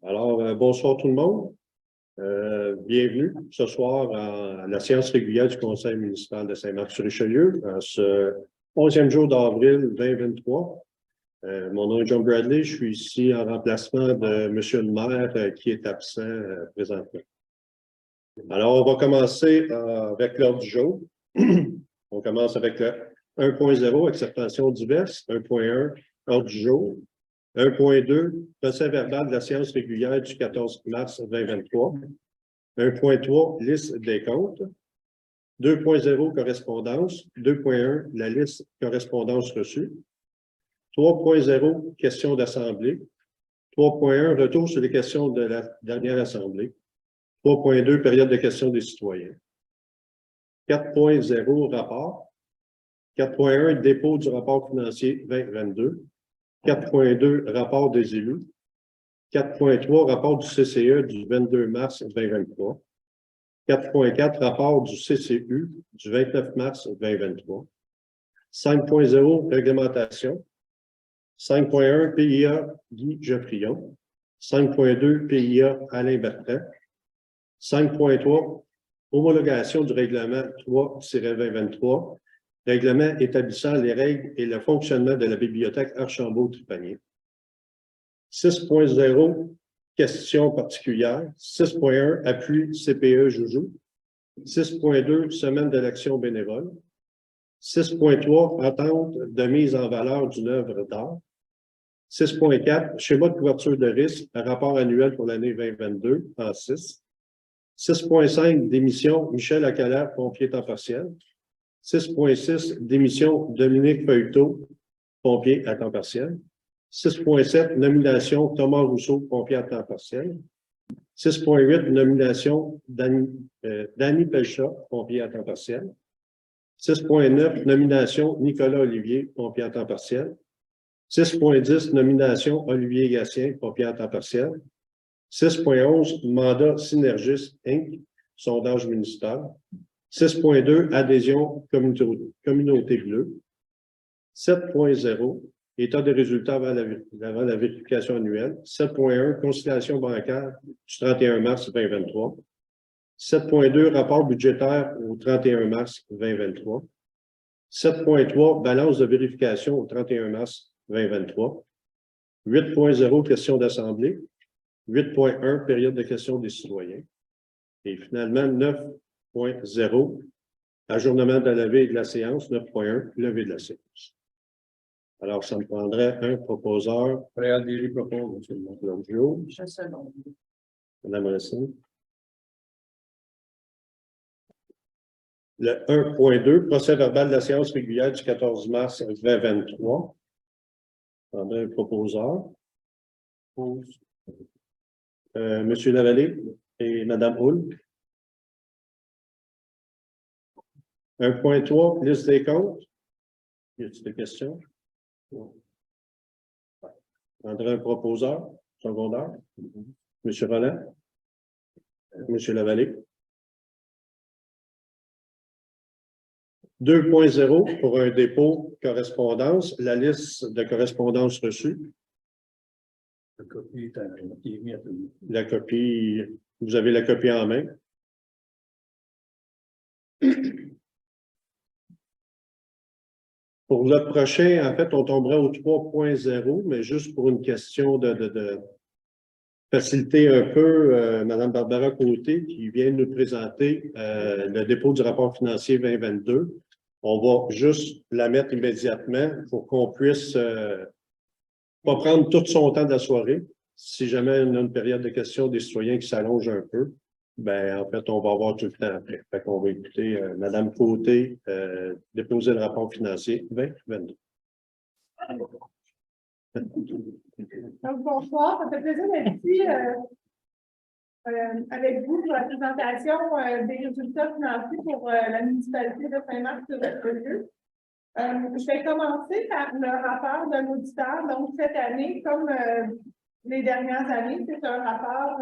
Alors, bonsoir tout le monde. Bienvenue ce soir à la séance régulière du Conseil municipal de Saint-Marc-sur-Richelieu, ce 11e jour d'avril 2023. Mon nom est John Bradley, je suis ici en remplacement de M. le maire qui est absent présentement. Alors, on va commencer avec l'ordre du jour. On commence avec le 1.0, acceptation diverse, 1.1, ordre du jour. 1.2, procès verbal de la séance régulière du 14 mars 2023. 1.3, liste des comptes. 2.0, correspondance. 2.1, la liste correspondance reçue. 3.0, questions d'assemblée. 3.1, retour sur les questions de la dernière assemblée. 3.2, période de questions des citoyens. 4.0, rapport. 4.1, dépôt du rapport financier 2022. 4.2, rapport des élus. 4.3, rapport du CCE du 22 mars 2023. 4.4, rapport du CCU du 29 mars 2023. 5.0, réglementation. 5.1, PIA Guy Geoffrion. 5.2, PIA Alain Bertrand. 5.3, homologation du règlement 3-2023. Règlement établissant les règles et le fonctionnement de la bibliothèque Archambault-Trépanier. 6.0, questions particulières. 6.1, appui CPE Joujou. 6.2, semaine de l'action bénévole. 6.3, attente de mise en valeur d'une œuvre d'art. 6.4, schéma de couverture de risque, rapport annuel pour l'année 2022, en 6. 6.5, démission Michel Acalaire, pompier temps partiel. 6.6, démission Dominique Feuilletot, pompier à temps partiel. 6.7, nomination Thomas Rousseau, pompier à temps partiel. 6.8, nomination Danny Pelchat, pompier à temps partiel. 6.9, nomination Nicolas Olivier, pompier à temps partiel. 6.10, nomination Olivier Gatien, pompier à temps partiel. 6.11, mandat Synergis Inc., sondage municipal. 6.2, adhésion communauté bleue. 7.0, état des résultats avant la vérification annuelle. 7.1, conciliation bancaire du 31 mars 2023. 7.2, rapport budgétaire au 31 mars 2023. 7.3, balance de vérification au 31 mars 2023. 8.0, question d'assemblée. 8.1, période de questions des citoyens. Et finalement, 9.0, ajournement de la levée de la séance. 9.1, levée de la séance. Alors, ça me prendrait un proposeur. Préadélie propose, M. le Je seconde. Mme Racine. Le 1.2, procès verbal de la séance régulière du 14 mars 2023. Je prendrai un proposeur. Monsieur Lavallée et Mme Houle. 1.3, liste des comptes. Y a-t-il des questions? Je prendrai un proposeur secondaire. Monsieur Roland. Monsieur Lavallée. 2.0 pour un dépôt correspondance, la liste de correspondance reçue. La copie, vous avez la copie en main. Pour le prochain, en fait, on tomberait au 3.0, mais juste pour une question de faciliter un peu, Mme Barbara Côté, qui vient nous présenter le dépôt du rapport financier 2022. On va juste la mettre immédiatement pour qu'on puisse pas prendre tout son temps de la soirée. Si jamais on a une période de questions des citoyens qui s'allonge un peu, ben en fait, on va avoir tout le temps après. Fait qu'on va écouter Mme Côté déposer le rapport financier 2022. Donc, bonsoir, ça fait plaisir d'être ici avec vous pour la présentation des résultats financiers pour la municipalité de Saint-Marc-sur-Richelieu. Je vais commencer par le rapport d'un auditeur. Donc, cette année, comme les dernières années, c'est un rapport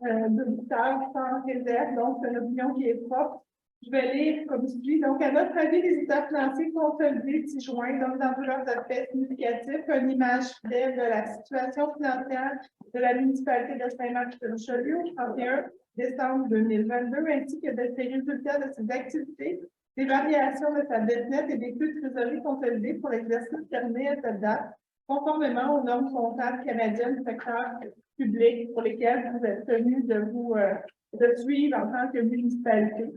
d'auditeur sans réserve, donc c'est une opinion qui est propre. Je vais lire comme suit. Donc, à notre avis, les états financiers consolidés ci-joints donnent dans tous leurs aspects significatifs une image fidèle de la situation financière de la municipalité de Saint-Marc-sur-Richelieu au 31 décembre 2022, ainsi que de ses résultats de ses activités, des variations de sa dette nette et des flux de trésorerie consolidés pour l'exercice terminé à cette date, conformément aux normes comptables canadiennes du secteur public pour lesquelles vous êtes tenus de suivre en tant que municipalité.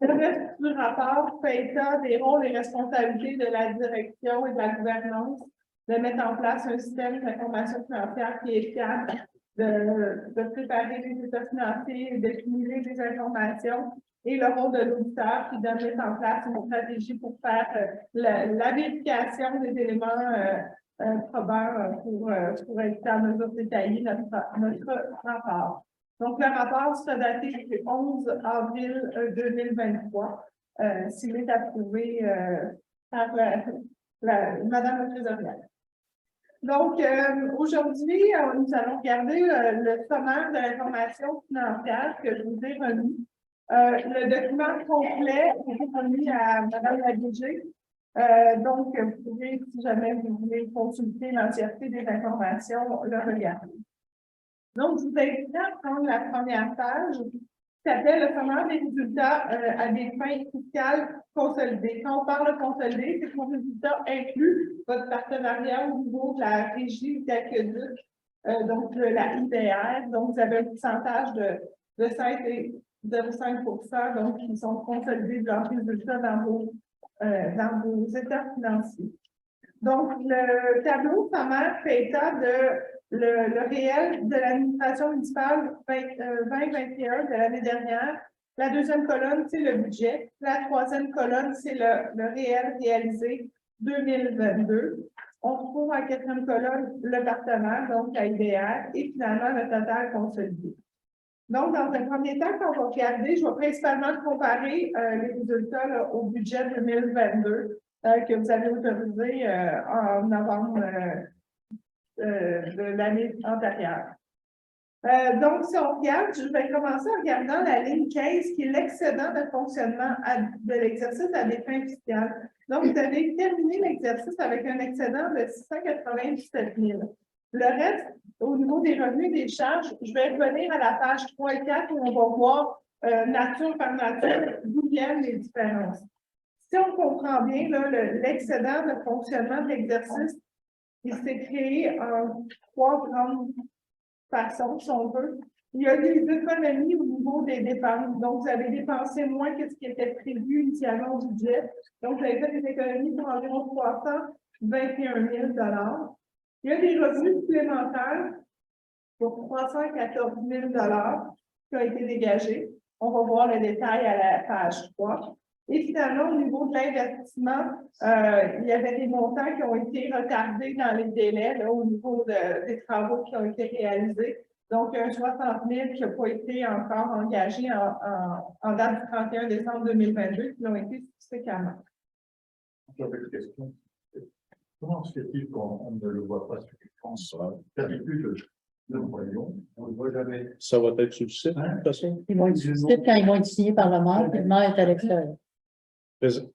Le reste du rapport fait état des rôles et responsabilités de la direction et de la gouvernance, de mettre en place un système d'information financière qui est fiable, de préparer les états financiers et de cumuler des informations, et le rôle de l'auditeur qui doit mettre en place une stratégie pour faire la vérification des éléments probants pour être en mesure de détailler notre rapport. Donc, le rapport sera daté du 11 avril 2023, s'il est approuvé par Madame la trésorière. Donc, aujourd'hui, nous allons regarder le sommaire de l'information financière que je vous ai remis. Le document complet est remis à Madame la DG. Donc, vous pouvez, si jamais vous voulez consulter l'entièreté des informations, le regarder. Donc, je vous invite à prendre la première page qui s'appelle le sommaire des résultats à des fins fiscales consolidées. Quand on parle de consolidé, c'est que vos résultats incluent votre partenariat au niveau de la régie d'aqueduc, donc de la IDR. Donc, vous avez un pourcentage de 5,05 %, donc qui sont consolidés de leurs résultats dans vos états financiers. Donc, le tableau sommaire fait état de le réel de l'administration municipale 2021 de l'année dernière. La deuxième colonne, c'est le budget. La troisième colonne, c'est le réel réalisé 2022. On retrouve en quatrième colonne le partenaire, donc la IDR, et finalement le total consolidé. Donc, dans un premier temps, quand on va regarder, je vais principalement comparer les résultats là, au budget 2022 que vous avez autorisé en novembre de l'année antérieure. Donc, si on regarde, je vais commencer en regardant la ligne 15, qui est l'excédent de fonctionnement de l'exercice à des fins fiscales. Donc, vous avez terminé l'exercice avec un excédent de 697 000. Le reste, au niveau des revenus et des charges, je vais revenir à la page 3 et 4 où on va voir nature par nature d'où viennent les différences. Si on comprend bien, l'excédent de fonctionnement de l'exercice, il s'est créé en trois grandes façons, si on veut. Il y a des économies au niveau des dépenses. Donc, vous avez dépensé moins que ce qui était prévu initialement au budget. Donc, vous avez fait des économies pour environ 321 000 $. Il y a des revenus supplémentaires pour 314 000 $ qui ont été dégagés. On va voir le détail à la page 3. Et finalement, au niveau de l'investissement, il y avait des montants qui ont été retardés dans les délais là, au niveau des travaux qui ont été réalisés. Donc, un 60 000 qui n'a pas été encore engagé en date du 31 décembre 2022, qui l'ont été subséquemment. J'avais une question. Comment se fait-il qu'on ne le voit pas sur l'écran? D'habitude, nous le voyons, on ne le voit jamais. Ça va être sur le site, de toute façon. Ils vont être sur le site quand ils vont être signés par le maire, puis le maire est à l'extérieur.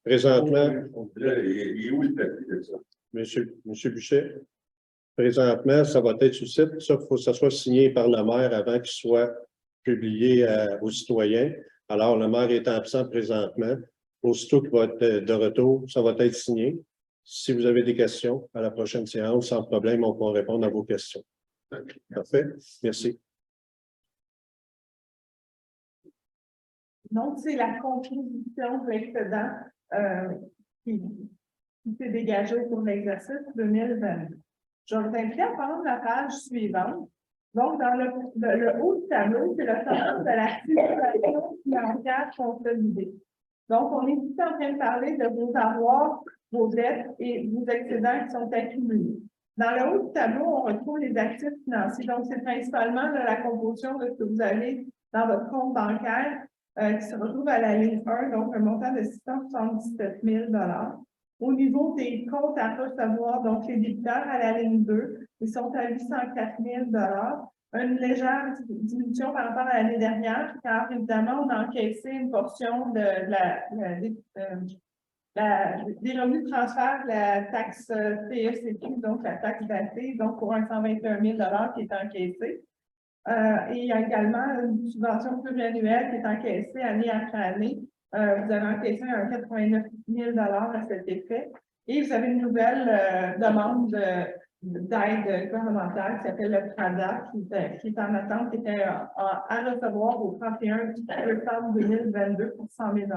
Présentement, Il est où le papier de ça? Monsieur Buchet, présentement, ça va être sur le site. Ça, il faut que ça soit signé par le maire avant qu'il soit publié aux citoyens. Alors, le maire est absent présentement. Aussitôt qu'il va être de retour, ça va être signé. Si vous avez des questions à la prochaine séance, sans problème, on pourra répondre à vos questions. Parfait. Merci. Donc, c'est la contribution de l'excédent qui s'est dégagée pour l'exercice 2022. Je vous invite à prendre la page suivante. Donc, dans le haut du tableau, c'est le sommaire de la situation financière consolidée. Donc, on est ici en train de parler de vos avoirs, vos dettes et vos excédents qui sont accumulés. Dans le haut du tableau, on retrouve les actifs financiers. Donc, c'est principalement la composition de ce que vous avez dans votre compte bancaire qui se retrouve à la ligne 1, donc un montant de 677 000 $. Au niveau des comptes à recevoir, donc les débiteurs à la ligne 2, Ils sont à 804 000 une légère diminution par rapport à l'année dernière, car évidemment, on a encaissé une portion de des revenus de transfert de la taxe TECQ, donc la taxe d'AT, donc pour un 121 000 qui est encaissé. Et il y a également une subvention pluriannuelle qui est encaissée année après année. Vous avez encaissé un 89 000 à cet effet. Et vous avez une nouvelle demande d'aide gouvernementale qui s'appelle le PRADA, qui est en attente, qui était à recevoir au 31 décembre 2022 pour 100 000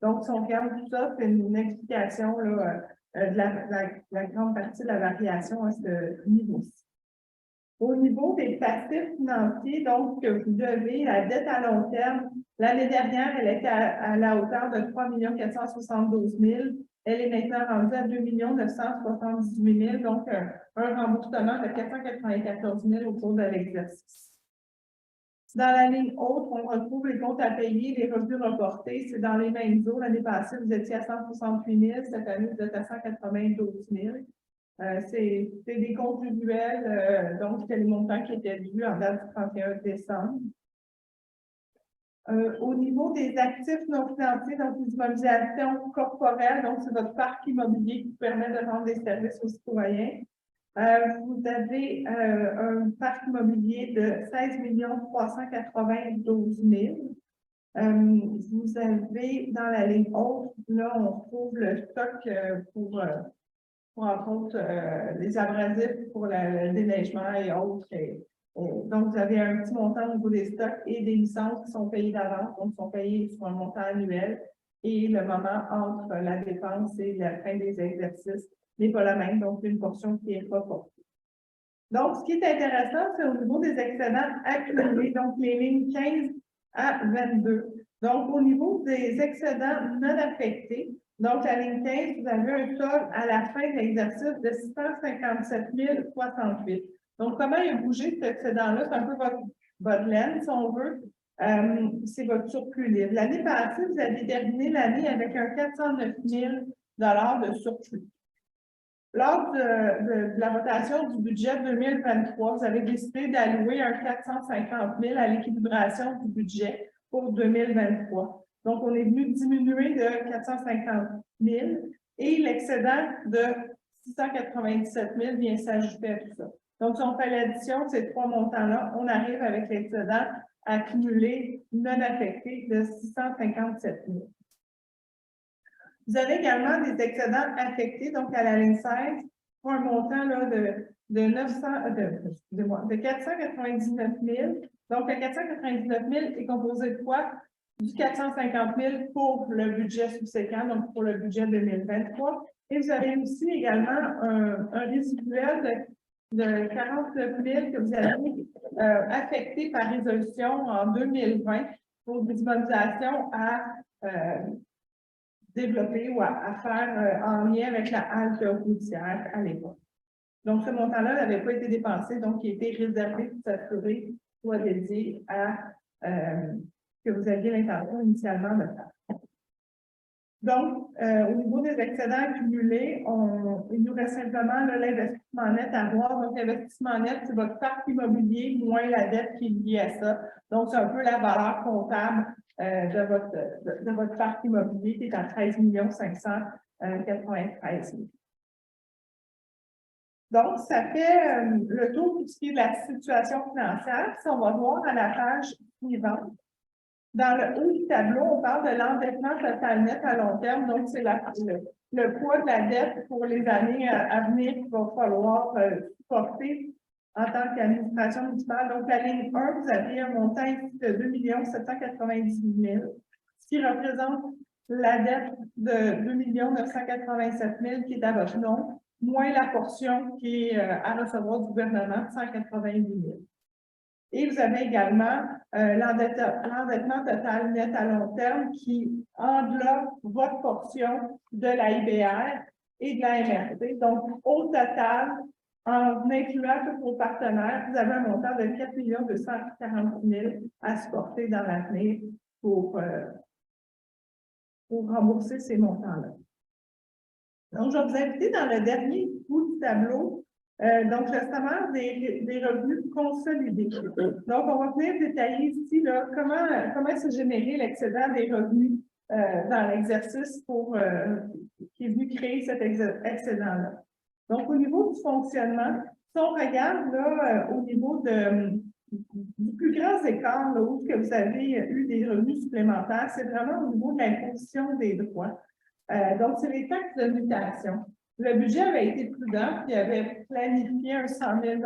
Donc, si on regarde tout ça, c'est une explication là, de la grande partie de la variation à ce niveau-ci. Au niveau des passifs financiers, donc, que vous devez, la dette à long terme, l'année dernière, elle était à la hauteur de 3 472 000. Elle est maintenant rendue à 2 978 000, donc un remboursement de 494 000 au cours de l'exercice. Dans la ligne haute, on retrouve les comptes à payer, les revenus reportés. C'est dans les mêmes eaux. L'année passée, vous étiez à 168 000. Cette année, vous êtes à 192 000. C'est des comptes usuels, donc c'est les montants qui étaient dus en date du 31 décembre. Au niveau des actifs non financiers, donc les immobilisations corporelles, donc c'est votre parc immobilier qui vous permet de rendre des services aux citoyens. Vous avez un parc immobilier de 16 392 000. Vous avez dans la ligne haute, là, on trouve le stock pour entre autres les abrasifs pour le déneigement et autres. Donc, vous avez un petit montant au niveau des stocks et des licences qui sont payées d'avance, donc sont payées sur un montant annuel. Et le moment entre la dépense et la fin des exercices n'est pas la même, donc une portion qui est reportée. Donc, ce qui est intéressant, c'est au niveau des excédents accumulés, donc les lignes 15 à 22. Donc, au niveau des excédents non affectés, donc la ligne 15, vous avez un solde à la fin de l'exercice de 657 068. Donc, comment il a bougé cet excédent-là? C'est un peu votre laine, si on veut. C'est votre surplus libre. L'année passée, vous avez terminé l'année avec un 409 000 de surplus. Lors de la votation du budget 2023, vous avez décidé d'allouer un 450 000 à l'équilibration du budget pour 2023. Donc, on est venu diminuer de 450 000 et l'excédent de 697 000 vient s'ajouter à tout ça. Donc, si on fait l'addition de ces trois montants-là, on arrive avec l'excédent accumulé non affecté de 657 000. Vous avez également des excédents affectés, donc à la ligne 16, pour un montant là, de 499 000. Donc, le 499 000 est composé de quoi? Du 450 000 pour le budget subséquent, donc pour le budget 2023. Et vous avez aussi également un résiduel de 49 000 que vous avez affecté par résolution en 2020 pour des immobilisations à développer ou à faire en lien avec la halte routière à l'époque. Donc, ce montant-là n'avait pas été dépensé, donc il a été réservé pour s'assurer soit dédié à que vous aviez l'intention initialement de faire. Donc, au niveau des excédents accumulés, il nous reste simplement l'investissement net à voir. Donc, l'investissement net, c'est votre parc immobilier moins la dette qui est liée à ça. Donc, c'est un peu la valeur comptable de votre parc immobilier qui est à 13 593 000. Donc, ça fait le tour de ce qui est de la situation financière. Si on va voir à la page suivante, dans le haut du tableau, on parle de l'endettement total net à long terme. Donc, c'est le poids de la dette pour les années à venir qu'il va falloir supporter en tant qu'administration municipale. Donc, la ligne 1, vous avez un montant ici de 2 798 000, ce qui représente la dette de 2 987 000 qui est à votre nom, moins la portion qui est à recevoir du gouvernement, 188 000. Et vous avez également l'endettement total net à long terme qui englobe votre portion de la IBR et de la MRC. Donc, au total, en incluant tous vos partenaires, vous avez un montant de 4 240 000 à supporter dans l'avenir pour rembourser ces montants-là. Donc, je vais vous inviter dans le dernier bout du tableau Donc, le sommaire des revenus consolidés. Donc, on va venir détailler ici là, comment se générer l'excédent des revenus dans l'exercice qui est venu créer cet excédent-là. Donc, au niveau du fonctionnement, si on regarde là, au niveau du plus grand écart, là, où que vous avez eu des revenus supplémentaires, c'est vraiment au niveau de l'imposition des droits. Donc, c'est les taxes de mutation. Le budget avait été prudent, puis avait planifié un 100 000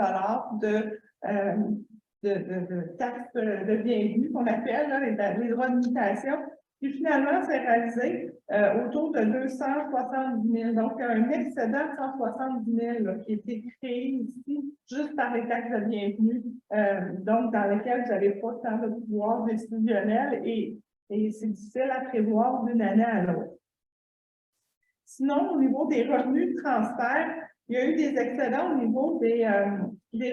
de taxes de bienvenue qu'on appelle là, les droits de mutation. Puis finalement, c'est réalisé autour de 270 000. Donc, un excédent de 170 000 là, qui a été créé ici juste par les taxes de bienvenue, donc dans lesquelles vous n'avez pas tant de pouvoir décisionnel et c'est difficile à prévoir d'une année à l'autre. Sinon, au niveau des revenus de transfert, il y a eu des excédents au niveau des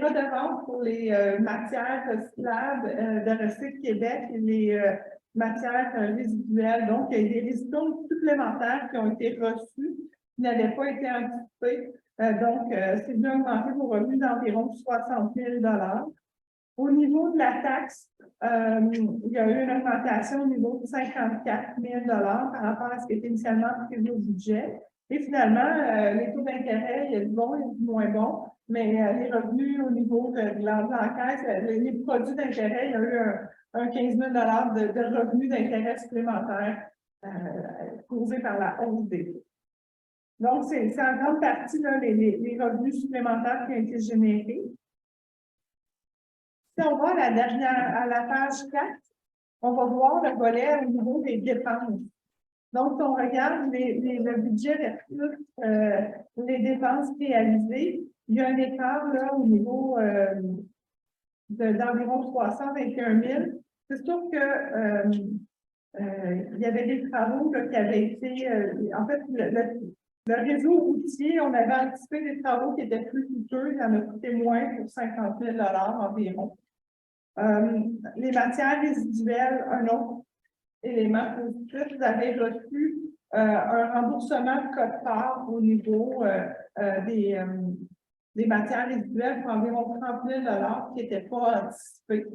redevances pour les matières recyclables de Recycle Québec et les matières résiduelles. Donc, il y a eu des résidus supplémentaires qui ont été reçus, qui n'avaient pas été anticipés. Donc, c'est venu augmenter vos revenus d'environ 60 000 $. Au niveau de la taxe, il y a eu une augmentation au niveau de 54 000 $ par rapport à ce qui était initialement prévu au budget. Et finalement, les taux d'intérêt, il y a du bon et du moins bon, mais les revenus au niveau de l'encaisse, les produits d'intérêt, il y a eu un 15 000 $ de revenus d'intérêt supplémentaires causés par la hausse des taux. Donc, c'est en grande partie là, les revenus supplémentaires qui ont été générés. Si on va à la page 4, on va voir le volet au niveau des dépenses. Donc, si on regarde le budget versus les dépenses réalisées, il y a un écart là, au niveau d'environ 321 000. C'est sûr que il y avait des travaux là, qui avaient été, en fait, le réseau routier, on avait anticipé des travaux qui étaient plus coûteux, il en a coûté moins pour 50 000 $ environ. Les matières résiduelles, un autre élément positif, vous avez reçu un remboursement de quote-part au niveau des matières résiduelles pour environ 30 000 $ qui n'étaient pas anticipés.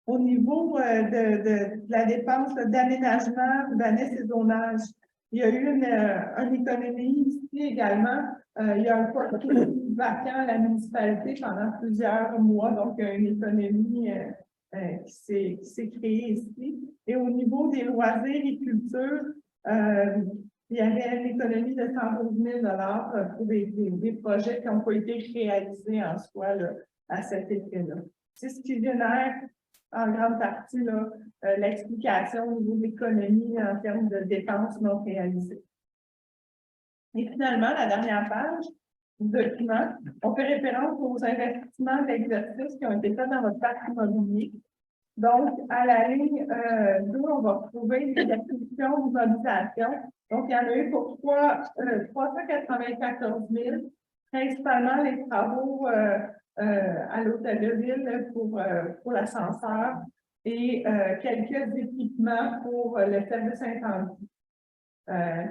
Au niveau de la dépense d'aménagement, d'assaisonnage, il y a eu une économie ici également. Il y a un poste vacant à la municipalité pendant plusieurs mois, donc il y a une économie qui s'est créée ici. Et au niveau des loisirs et culture, il y avait une économie de 112 000 $ pour des projets qui n'ont pas été réalisés en soi là, à cet effet-là. C'est ce qui génère en grande partie l'explication au niveau de l'économie en termes de dépenses non réalisées. Et finalement, la dernière page du document, on fait référence aux investissements d'exercice qui ont été faits dans votre parc immobilier. Donc, à la ligne 2, on va retrouver les acquisitions ou mobilisations. Donc, il y en a eu pour 394 000, principalement les travaux à l'hôtel de ville pour l'ascenseur et quelques équipements pour le service incendie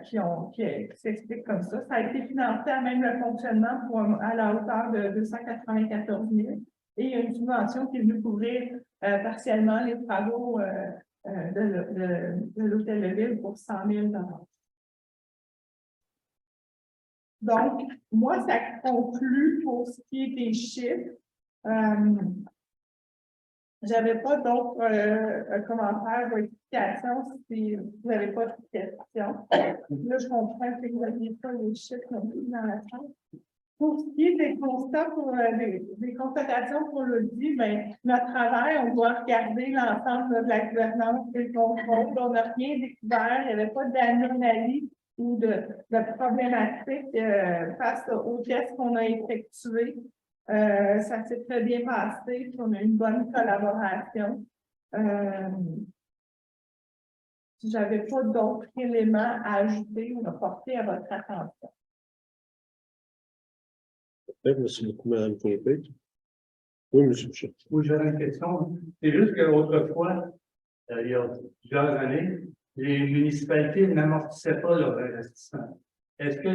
qui s'expliquent comme ça. Ça a été financé à même le fonctionnement à la hauteur de 294 000 et il y a une subvention qui est venue couvrir partiellement les travaux de l'hôtel de ville pour 100 000 $. Donc, moi, ça conclut pour ce qui est des chiffres. Je n'avais pas d'autres commentaires ou explications si vous n'avez pas de questions. Là, je comprends que vous n'aviez pas les chiffres non plus dans la salle. Pour ce qui est des constats, des constatations pour l'audit, bien, notre travail, on doit regarder l'ensemble de la gouvernance et le contrôle. On n'a rien découvert, il n'y avait pas d'anomalie ou de problématiques face aux tests qu'on a effectués. Ça s'est très bien passé, puis on a eu une bonne collaboration. Je n'avais pas d'autres éléments à ajouter ou à porter à votre attention. Merci beaucoup, Mme Quimper. Oui, M. Boucher. Oui, j'avais une question. C'est juste qu'autrefois, il y a plusieurs années, les municipalités n'amortissaient pas leur investissement. est-ce que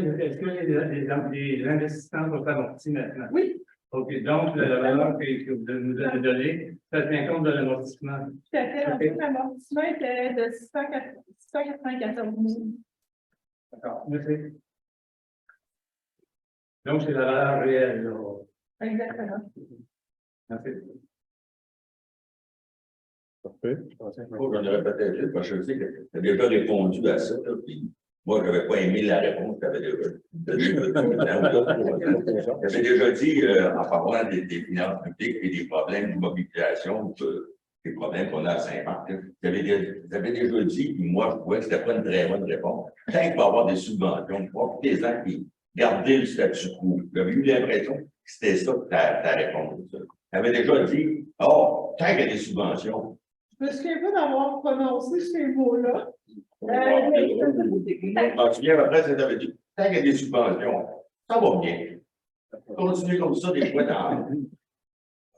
les investissements sont amortis maintenant? Oui, OK, donc la valeur que vous nous avez donnée, ça tient compte de l'amortissement. tout à fait. Donc, l'amortissement était de 694 000. D'accord, merci. Donc, c'est la valeur réelle, là. Exactement. Merci. Parfait. J'en aurais peut-être juste, parce que je sais que tu as déjà répondu à ça, là, puis moi, je n'avais pas aimé la réponse que tu avais déjà dit, en parlant des finances publiques et des problèmes d'immobilisation, des problèmes qu'on a à Saint-Marc. Vous avez déjà dit, puis moi, je trouvais que ce n'était pas une très bonne réponse. Tant qu'il va y avoir des subventions, pour les gens qui gardaient le statu quo, j'avais eu l'impression que c'était ça ta réponse. Tu avais déjà dit, oh, tant qu'il y a des subventions, Je me souviens pas d'avoir prononcé ces mots-là. tu viens après, ça t'avait dit, tant qu'il y a des subventions, ça va bien. Continuez comme ça, des fois,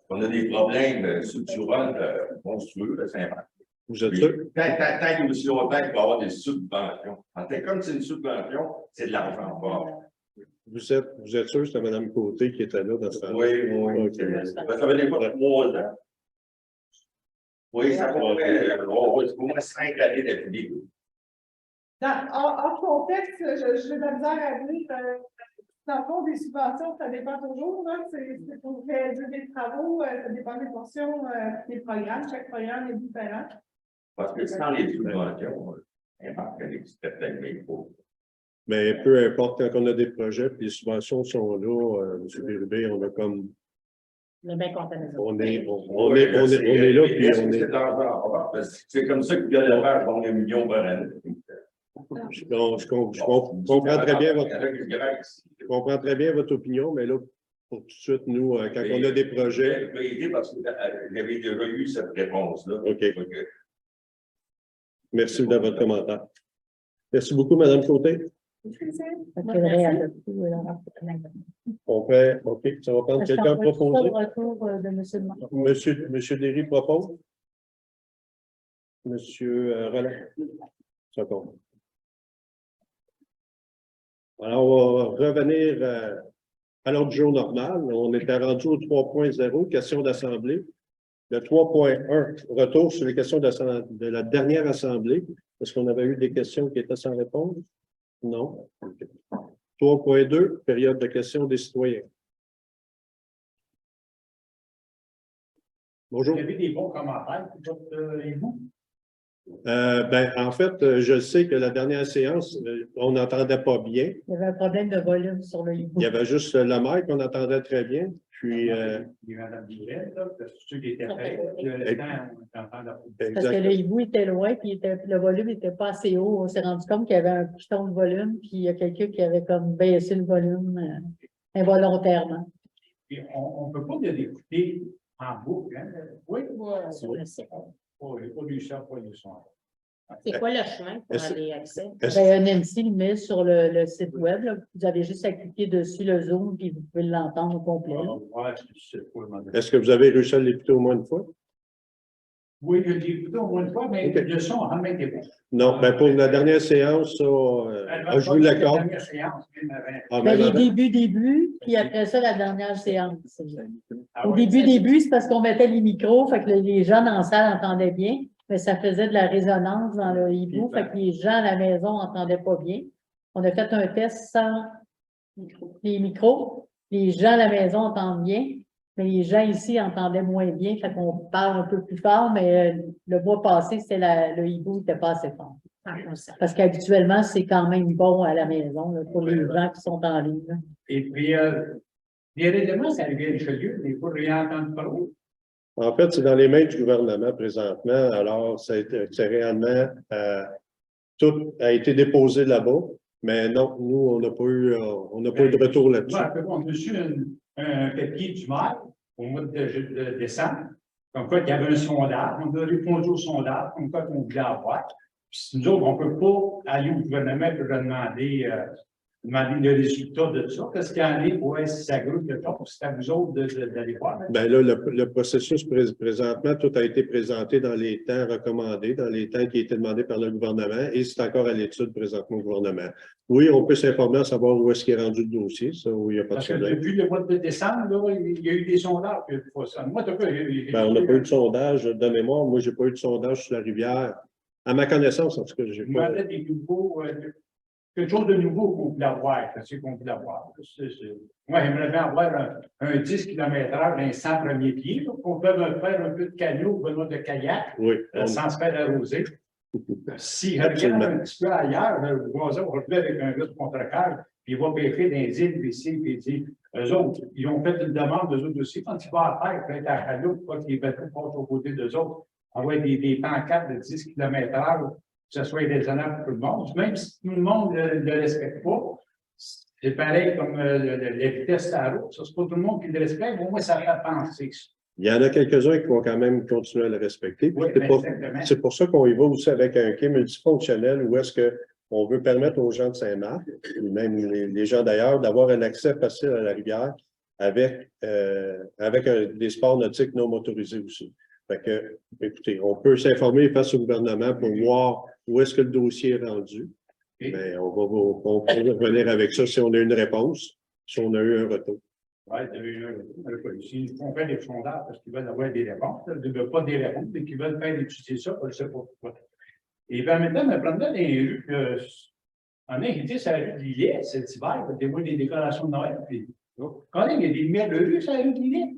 on a des problèmes structurels monstrueux à Saint-Marc. Vous êtes sûr? Tant qu'il y a aussi longtemps qu'il va y avoir des subventions. En fait, comme c'est une subvention, c'est de l'argent fort. Vous êtes sûr que c'était Mme Côté qui était là dans ce Oui, oui. Ok. Ça veut dire quoi, 3 ans? Oui, ça pourrait, c'est pour moi 5 années d'affilée. En contexte, je vais de la misère à dire, dans le fond, des subventions, ça dépend toujours. C'est pour réaliser des travaux, ça dépend des portions des programmes. Chaque programme est différent. Parce que sans les subventions, Saint-Marc n'existait peut-être même pas. Mais peu importe, quand on a des projets, puis les subventions sont là, M. Bérubé, on a comme. On est bien content de ça. On est là, puis on est. C'est comme ça que le faire on 1 million par année. Je comprends très bien je comprends très bien votre opinion, mais là, pour tout de suite, nous, quand on a des projets. Je vais aider parce que j'avais déjà eu cette réponse-là. OK. Merci de votre commentaire. Merci beaucoup, Mme Côté. On fait, OK, ça va prendre quelqu'un à proposer. Retour de M. Monsieur Derry propose. Monsieur Roland. Ça compte. Alors, on va revenir à l'ordre du jour normal. On était rendu au 3.0, questions d'assemblée. Le 3.1, retour sur les questions de la dernière assemblée. Est-ce qu'on avait eu des questions qui étaient sans réponse? Non. Okay. 3.2, période de questions des citoyens. Bonjour. Vous avez des bons commentaires pour votre hibou? En fait, je sais que la dernière séance, on n'entendait pas bien. Il y avait un problème de volume sur le hibou. Il y avait juste le mic qu'on entendait très bien. Puis, Il y a Mme Guillet, là, parce que ceux qui étaient prêts, le temps, on entend la Parce que le hibou était loin, puis le volume n'était pas assez haut. On s'est rendu compte qu'il y avait un piton de volume, puis il y a quelqu'un qui avait comme baissé le volume involontairement. Puis on ne peut pas l'écouter en boucle. Hein? Oui, pas du son, pas du son. C'est quoi le chemin pour aller accès? Nancy le met sur le site web. Là. Vous avez juste à cliquer dessus le Zoom, puis vous pouvez l'entendre au complet. Est-ce que vous avez réussi à l'écouter au moins une fois? Oui, je l'ai écouté au moins une fois, mais le son n'a jamais été bon. Non, pour la dernière séance, ça, je vous l'accorde. Les début, puis après ça, la dernière séance. Au début, c'est parce qu'on mettait les micros, fait que les gens dans la salle entendaient bien, mais ça faisait de la résonance dans le hibou, fait que les gens à la maison n'entendaient pas bien. On a fait un test sans les micros. Les gens à la maison entendent bien, mais les gens ici entendaient moins bien, fait qu'on parle un peu plus fort, mais le mois passé, le hibou n'était pas assez fort. Parce qu'habituellement, c'est quand même bon à la maison, là, pour les gens qui sont en ligne. Là. Et puis, véritablement, ça arrive à Richelieu, mais il faut rien entendre parler. En fait, c'est dans les mains du gouvernement présentement. Alors, c'est réellement, tout a été déposé là-bas. Mais non, nous, on n'a pas eu de retour là-dessus. On a reçu un papier du maire au mois de décembre, comme quoi il y avait un sondage. On a répondu au sondage, comme quoi on voulait avoir. Puis nous autres, on ne peut pas aller au gouvernement pour demander demander le résultat de ça. Qu'est-ce qu'il y en est pour voir si ça groupe quelque chose? C'est à vous autres d'aller voir. Hein? Ben là, le processus présentement, tout a été présenté dans les temps recommandés, dans les temps qui étaient demandés par le gouvernement, et c'est encore à l'étude présentement au gouvernement. Oui, on peut s'informer à savoir où est-ce qu'il est rendu le dossier, ça, où il n'y a pas de Parce que problème. depuis le mois de décembre, là, il y a eu des sondages. Moi, t'as pas, Ben, on n'a pas eu de sondage de mémoire. Moi, je n'ai pas eu de sondage sur la rivière. À ma connaissance, en tout cas, j'ai pas. des nouveaux, quelque chose de nouveau qu'on voulait avoir, c'est qu'on voulait avoir. Moi, j'aimerais bien avoir un 10 km/h dans les 100 premiers pieds, qu'on peut faire un peu de canot, de kayak, Oui. sans se faire arroser. Si je Absolument. regarde un petit peu ailleurs, le voisin va relever avec un gars de contre-cœur, puis il va pêcher dans les îles ici, puis il dit, eux autres, ils ont fait une demande, eux autres aussi, quand il va à terre, il être à la chaloupe, pas que les bateaux passent aux côtés d'eux autres, envoyer des pancartes de 10 km/h, que ce soit raisonnable pour tout le monde. Même si tout le monde ne le respecte pas, c'est pareil comme la vitesse de la route. Ça, c'est pas tout le monde qui le respecte, mais au moins, ça fait penser. Il y en a quelques-uns qui vont quand même continuer à le respecter. Oui, C'est pour ça qu'on y va aussi avec un quai multifonctionnel où est-ce qu'on veut permettre aux gens de Saint-Marc, même les gens d'ailleurs, d'avoir un accès facile à la rivière avec des sports nautiques non motorisés aussi. Fait que, écoutez, on peut s'informer face au gouvernement pour voir où est-ce que le dossier est rendu. Mais on peut revenir avec ça si on a une réponse, si on a eu un retour. Oui, s'ils font faire des sondages parce qu'ils veulent avoir des réponses, ils ne veulent pas des réponses, mais qu'ils veulent faire étudier ça, je ne sais pas pourquoi. Et puis en même temps, me promenant dans les rues, en été, c'est la rue de Lillet, cet hiver, des fois des décorations de Noël. Puis, quand même, il y a des lumières de rue, c'est la rue de Lillet.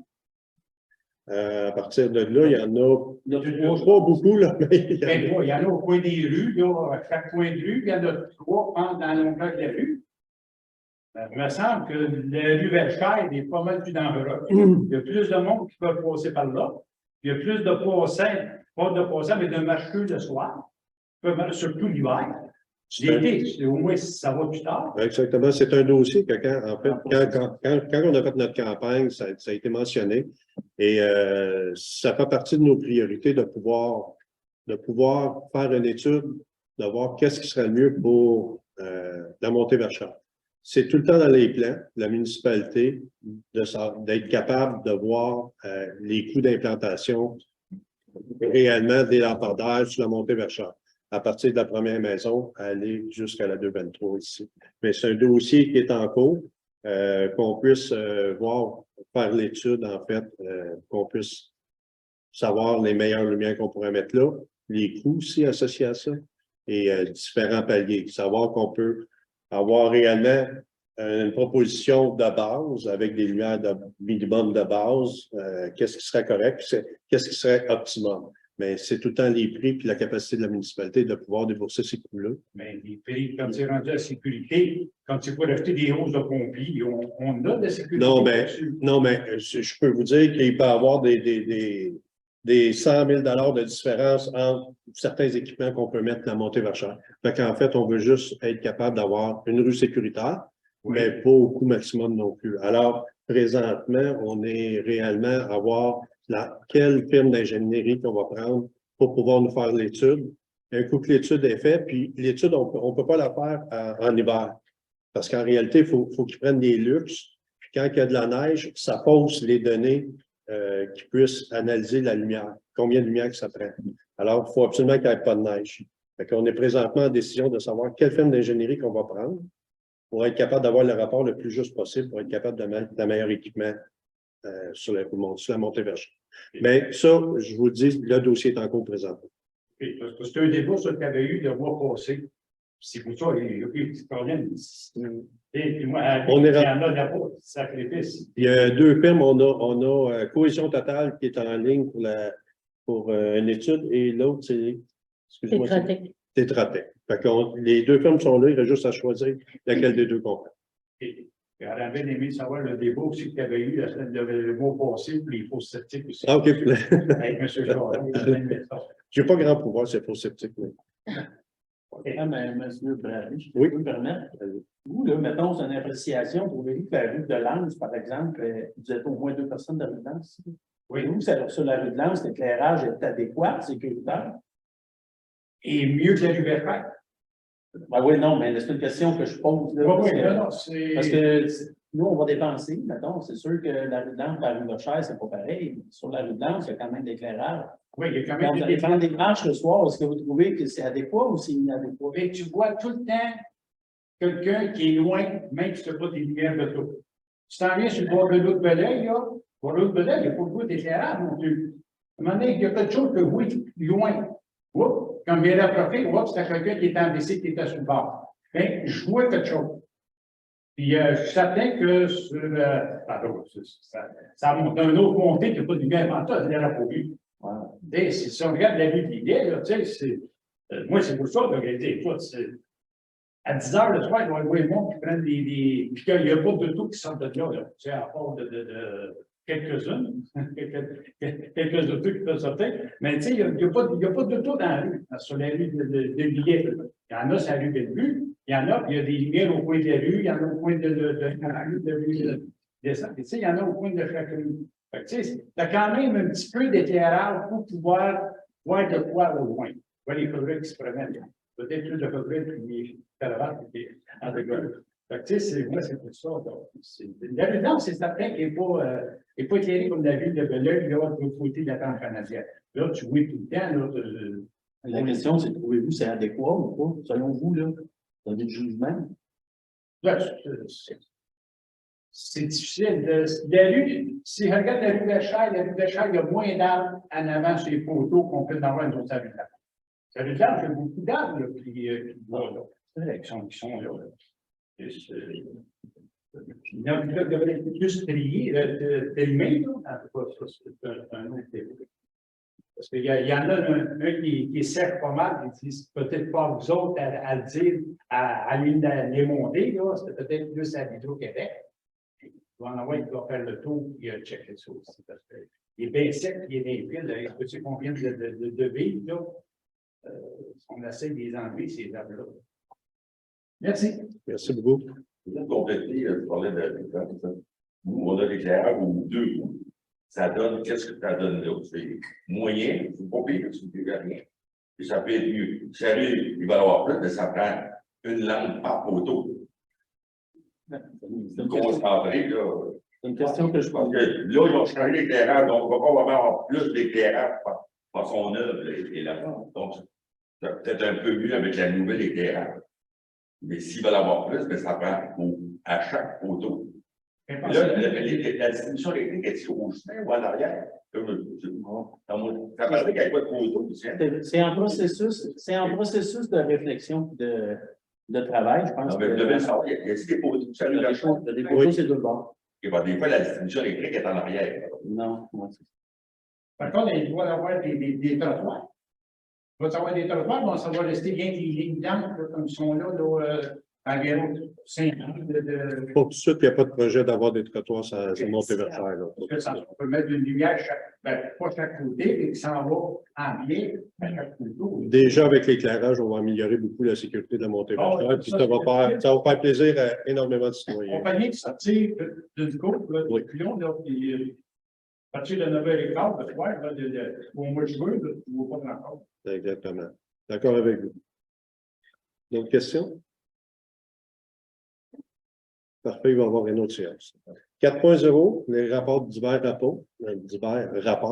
À partir de là, il y en a pas beaucoup, là, mais il y en a. Il y en a au coin des rues, là, à chaque coin de rue, il y en a 3 dans la longueur de la rue. Il me semble que la rue Verchères est pas mal plus dangereuse. Il y a plus de monde qui peut passer par là. Il y a plus de passants, pas de passants, mais de marcheurs le soir, surtout l'hiver. L'été, au moins, ça va plus tard. Exactement. C'est un dossier que quand on a fait notre campagne, ça a été mentionné. Et ça fait partie de nos priorités de pouvoir faire une étude, de voir qu'est-ce qui serait le mieux pour la montée Verchères. C'est tout le temps dans les plans de la municipalité d'être capable de voir les coûts d'implantation réellement des lampadaires sur la montée Verchères, à partir de la première maison, aller jusqu'à la 223 ici. Mais c'est un dossier qui est en cours, qu'on puisse faire l'étude, en fait, qu'on puisse savoir les meilleures lumières qu'on pourrait mettre là, les coûts aussi associés à ça, et différents paliers. Savoir qu'on peut avoir réellement une proposition de base avec des lumières de minimum de base, qu'est-ce qui serait correct, qu'est-ce qui serait optimum. Mais c'est tout le temps les prix et la capacité de la municipalité de pouvoir débourser ces coûts-là. Mais les prix, quand c'est rendu à la sécurité, quand c'est pour acheter des hausses de pompiers, on a de la sécurité. Non, mais je peux vous dire qu'il peut y avoir des 100 000 $ de différence entre certains équipements qu'on peut mettre dans la montée Verchères. Fait qu'en fait, on veut juste être capable d'avoir une rue sécuritaire, mais pas au coût maximum non plus. Alors, présentement, on est réellement à voir quelle firme d'ingénierie qu'on va prendre pour pouvoir nous faire l'étude. Un coup que l'étude est faite, puis l'étude, on ne peut pas la faire en hiver. Parce qu'en réalité, il faut qu'ils prennent des luxes. Puis quand il y a de la neige, ça pose les données qui puissent analyser la lumière. Combien de lumière que ça prend. Alors, il faut absolument qu'il n'y ait pas de neige. Fait qu'on est présentement en décision de savoir quelle firme d'ingénierie qu'on va prendre pour être capable d'avoir le rapport le plus juste possible, pour être capable de mettre le meilleur équipement sur la montée Verchères. Mais ça, je vous dis, le dossier est en cours présentement. Parce que c'est un débat sur le qu'il y avait eu le mois passé. C'est pour ça, il y a Il y a 2 firmes, on a Cohésion Totale qui est en ligne pour une étude et l'autre, c'est, excusez-moi, Tétratec. Fait que les 2 firmes sont là, il reste juste à choisir laquelle des 2 qu'on fait. J'aurais bien aimé savoir le débat aussi qu'il y avait eu le mois passé pour les fausses sceptiques aussi. Ah, OK. Avec M. Jordan. Je n'ai pas grand pouvoir, c'est faux sceptique. Ah, mais M. Bradley, je peux Oui. me permettre. Vous, là, mettons, c'est une appréciation. Trouvez-vous que la rue de Lens, par exemple, vous êtes au moins 2 personnes de la rue de Lens? Oui. Vous, sur la rue de Lens, l'éclairage est adéquat, sécuritaire? Et mieux que la rue Verchères. Ben oui, non, mais c'est une question que je pose. Là, Oui, parce, oui, parce c'est. que nous, on va dépenser, mettons, c'est sûr que la rue de l'Anse, la rue de Chère, c'est pas pareil. Sur la rue de l'Anse, il y a quand même de l'éclairage. Oui, il y a quand Quand même vous allez faire des marches le soir, est-ce que vous trouvez que c'est adéquat ou c'est inadéquat? Et tu vois tout le temps quelqu'un qui est loin, même si tu n'as pas des lumières de tout. Tu t'en viens sur le bord de l'autre Belleuil, là, pour l'autre Belleuil, il n'y a pas beaucoup d'éclairage non plus. À un moment donné, il y a quelque chose que oui, loin. Oups, quand il vient d'approcher, oups, c'était quelqu'un qui était en décès, qui était sur le bord. Mais je vois quelque chose. Puis je suis certain que sur pardon, ça monte un autre montée qui n'a pas de lumière en tout, il n'y en a pas vu. Voilà. Si on regarde la vie d'idée, là, tu sais, moi, c'est pour ça que j'ai dit, écoute, à 10 heures le soir, il doit y avoir le monde qui prennent des. Puis qu'il n'y a pas de tout qui sortent de là, tu sais, à part de quelques-unes, quelques autos qui peuvent sortir. Mais tu sais, il n'y a pas de tout dans la rue, sur la rue de Villiers. Il y en a sur la rue Bellevue, il y en a, puis il y a des lumières au coin de la rue, il y en a au coin de la rue de descente. Tu sais, il y en a au coin de chaque rue. Fait que tu sais, tu as quand même un petit peu d'éclairage pour pouvoir voir de quoi au loin. Voir les progrès qui se promènent. Peut-être plus de progrès que les caravanes qui sont en rigole. Fait que tu sais, moi, c'est pour ça. Donc, la rue de l'Anse, c'est certain qu'elle n'est pas éclairée comme la ville de Belleuil, là, de l'autre côté de la Tente canadienne. Là, tu vois tout le temps, là, La question, c'est trouvez-vous c'est adéquat ou pas? Selon vous, là, vous avez du jugement? là, c'est difficile. La rue, si je regarde la rue de Chaille, il y a moins d'arbres en avant sur les poteaux qu'on peut en avoir dans sa rue de l'Anse. La rue de l'Anse, il y a beaucoup d'arbres là, qui sont là. Il devrait être plus trié, trimé, là. En tout cas, ça, c'est un autre débat. Parce qu'il y en a un qui sert pas mal, et c'est peut-être pas vous autres à le dire, à les monter, là, c'est peut-être plus à l'Hydro-Québec. Il doit en avoir qui doit faire le tour et checker ça aussi. Parce qu'il est bien sec, il est bien pile, il sais combien de billes, là. On essaie de les enlever, ces arbres-là. Merci. Merci beaucoup. Pour compléter, je parlais de nous, on a l'éclairage ou deux. Ça donne, qu'est-ce que ça donne là? C'est moyen, c'est pas pire, c'est plus rien. Et ça peut être mieux. Sérieux, il va y avoir plus, mais ça prend une lampe par poteau. Concentré, là. C'est une question que je Parce pose. que là, ils vont changer l'éclairage, donc on ne va pas avoir plus d'éclairage par son œuvre et là. Donc, c'est peut-être un peu mieux avec la nouvelle éclairage. Mais s'ils veulent avoir plus, mais ça prend à chaque poteau. Là, la distribution électrique est au chemin ou en arrière? Ça paraît qu'il n'y a pas de poteau. C'est un processus de réflexion de travail, je pense. Non, mais vous devez savoir, il y a des poteaux. Il y a des poteaux, c'est deux bords. Des fois, la distribution électrique est en arrière. Non. Par contre, il doit y avoir des trottoirs. Il va y avoir des trottoirs, bon, ça va rester bien des lignes blanches, comme ils sont là, environ 5 ans. Pour tout ça, il n'y a pas de projet d'avoir des trottoirs sur Montéversailles. On peut mettre une lumière, pas chaque côté, et qui s'en va en biais à chaque côté. Déjà, avec l'éclairage, on va améliorer beaucoup la sécurité de la Montéversailles. Puis ça va faire plaisir à énormément de citoyens. On va venir de sortir d'une coupe, puis là, à partir de 9h15, le soir, au mois de juin, tu ne vois pas grand-chose. Exactement. D'accord avec vous. D'autres questions? Parfait, il va y avoir une autre séance. 4.0, les rapports divers rapports,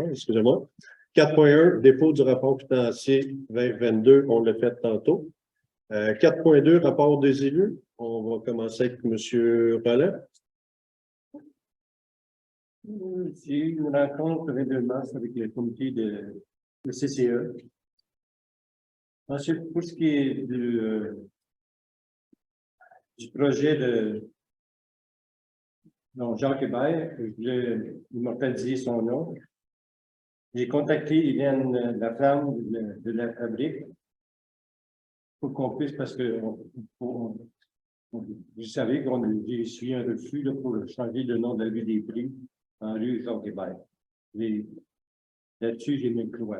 excusez-moi. 4.1, dépôt du rapport financier 2022, on l'a fait tantôt. 4.2, rapport des élus. On va commencer avec M. Roland. J'ai eu une rencontre le 22 mars avec le comité de CCE. Ensuite, pour ce qui est du projet de Jacques Hébert, je voulais immortaliser son nom. J'ai contacté Hélène Laflamme de la fabrique pour qu'on puisse, parce que vous savez qu'on a reçu un refus là, pour changer le nom de la rue des Prix en rue Jacques Hébert. Là-dessus, j'ai mis le clou.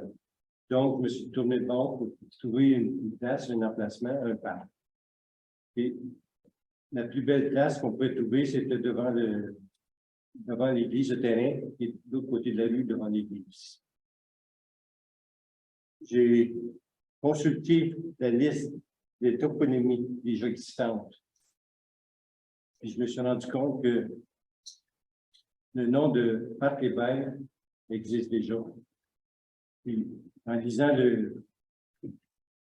Donc, je me suis tourné de bord pour trouver une place, un emplacement, un parc. Et la plus belle place qu'on pouvait trouver, c'était devant l'église de terrain, qui est de l'autre côté de la rue, devant l'église. J'ai consulté la liste des toponymies déjà existantes. Puis je me suis rendu compte que le nom de Parc Hébert existe déjà. Puis, en lisant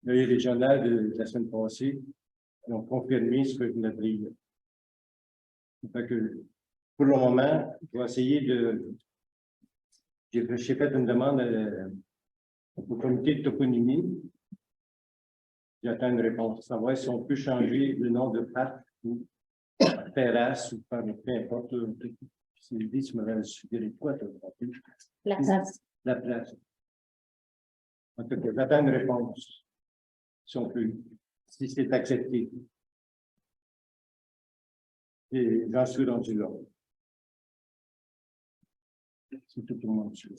l'œil régional de la semaine passée, ils ont confirmé ce que je venais de lire. Fait que, pour le moment, je vais essayer de... J'ai fait une demande au comité de toponymie. J'attends une réponse. Savoir si on peut changer le nom de parc ou terrasse ou peu importe. Si l'idée, tu m'avais suggéré quoi? La place. La place. En tout cas, j'attends une réponse. Si on peut, si c'est accepté. Et j'en suis rendu là. C'est tout pour moi, monsieur.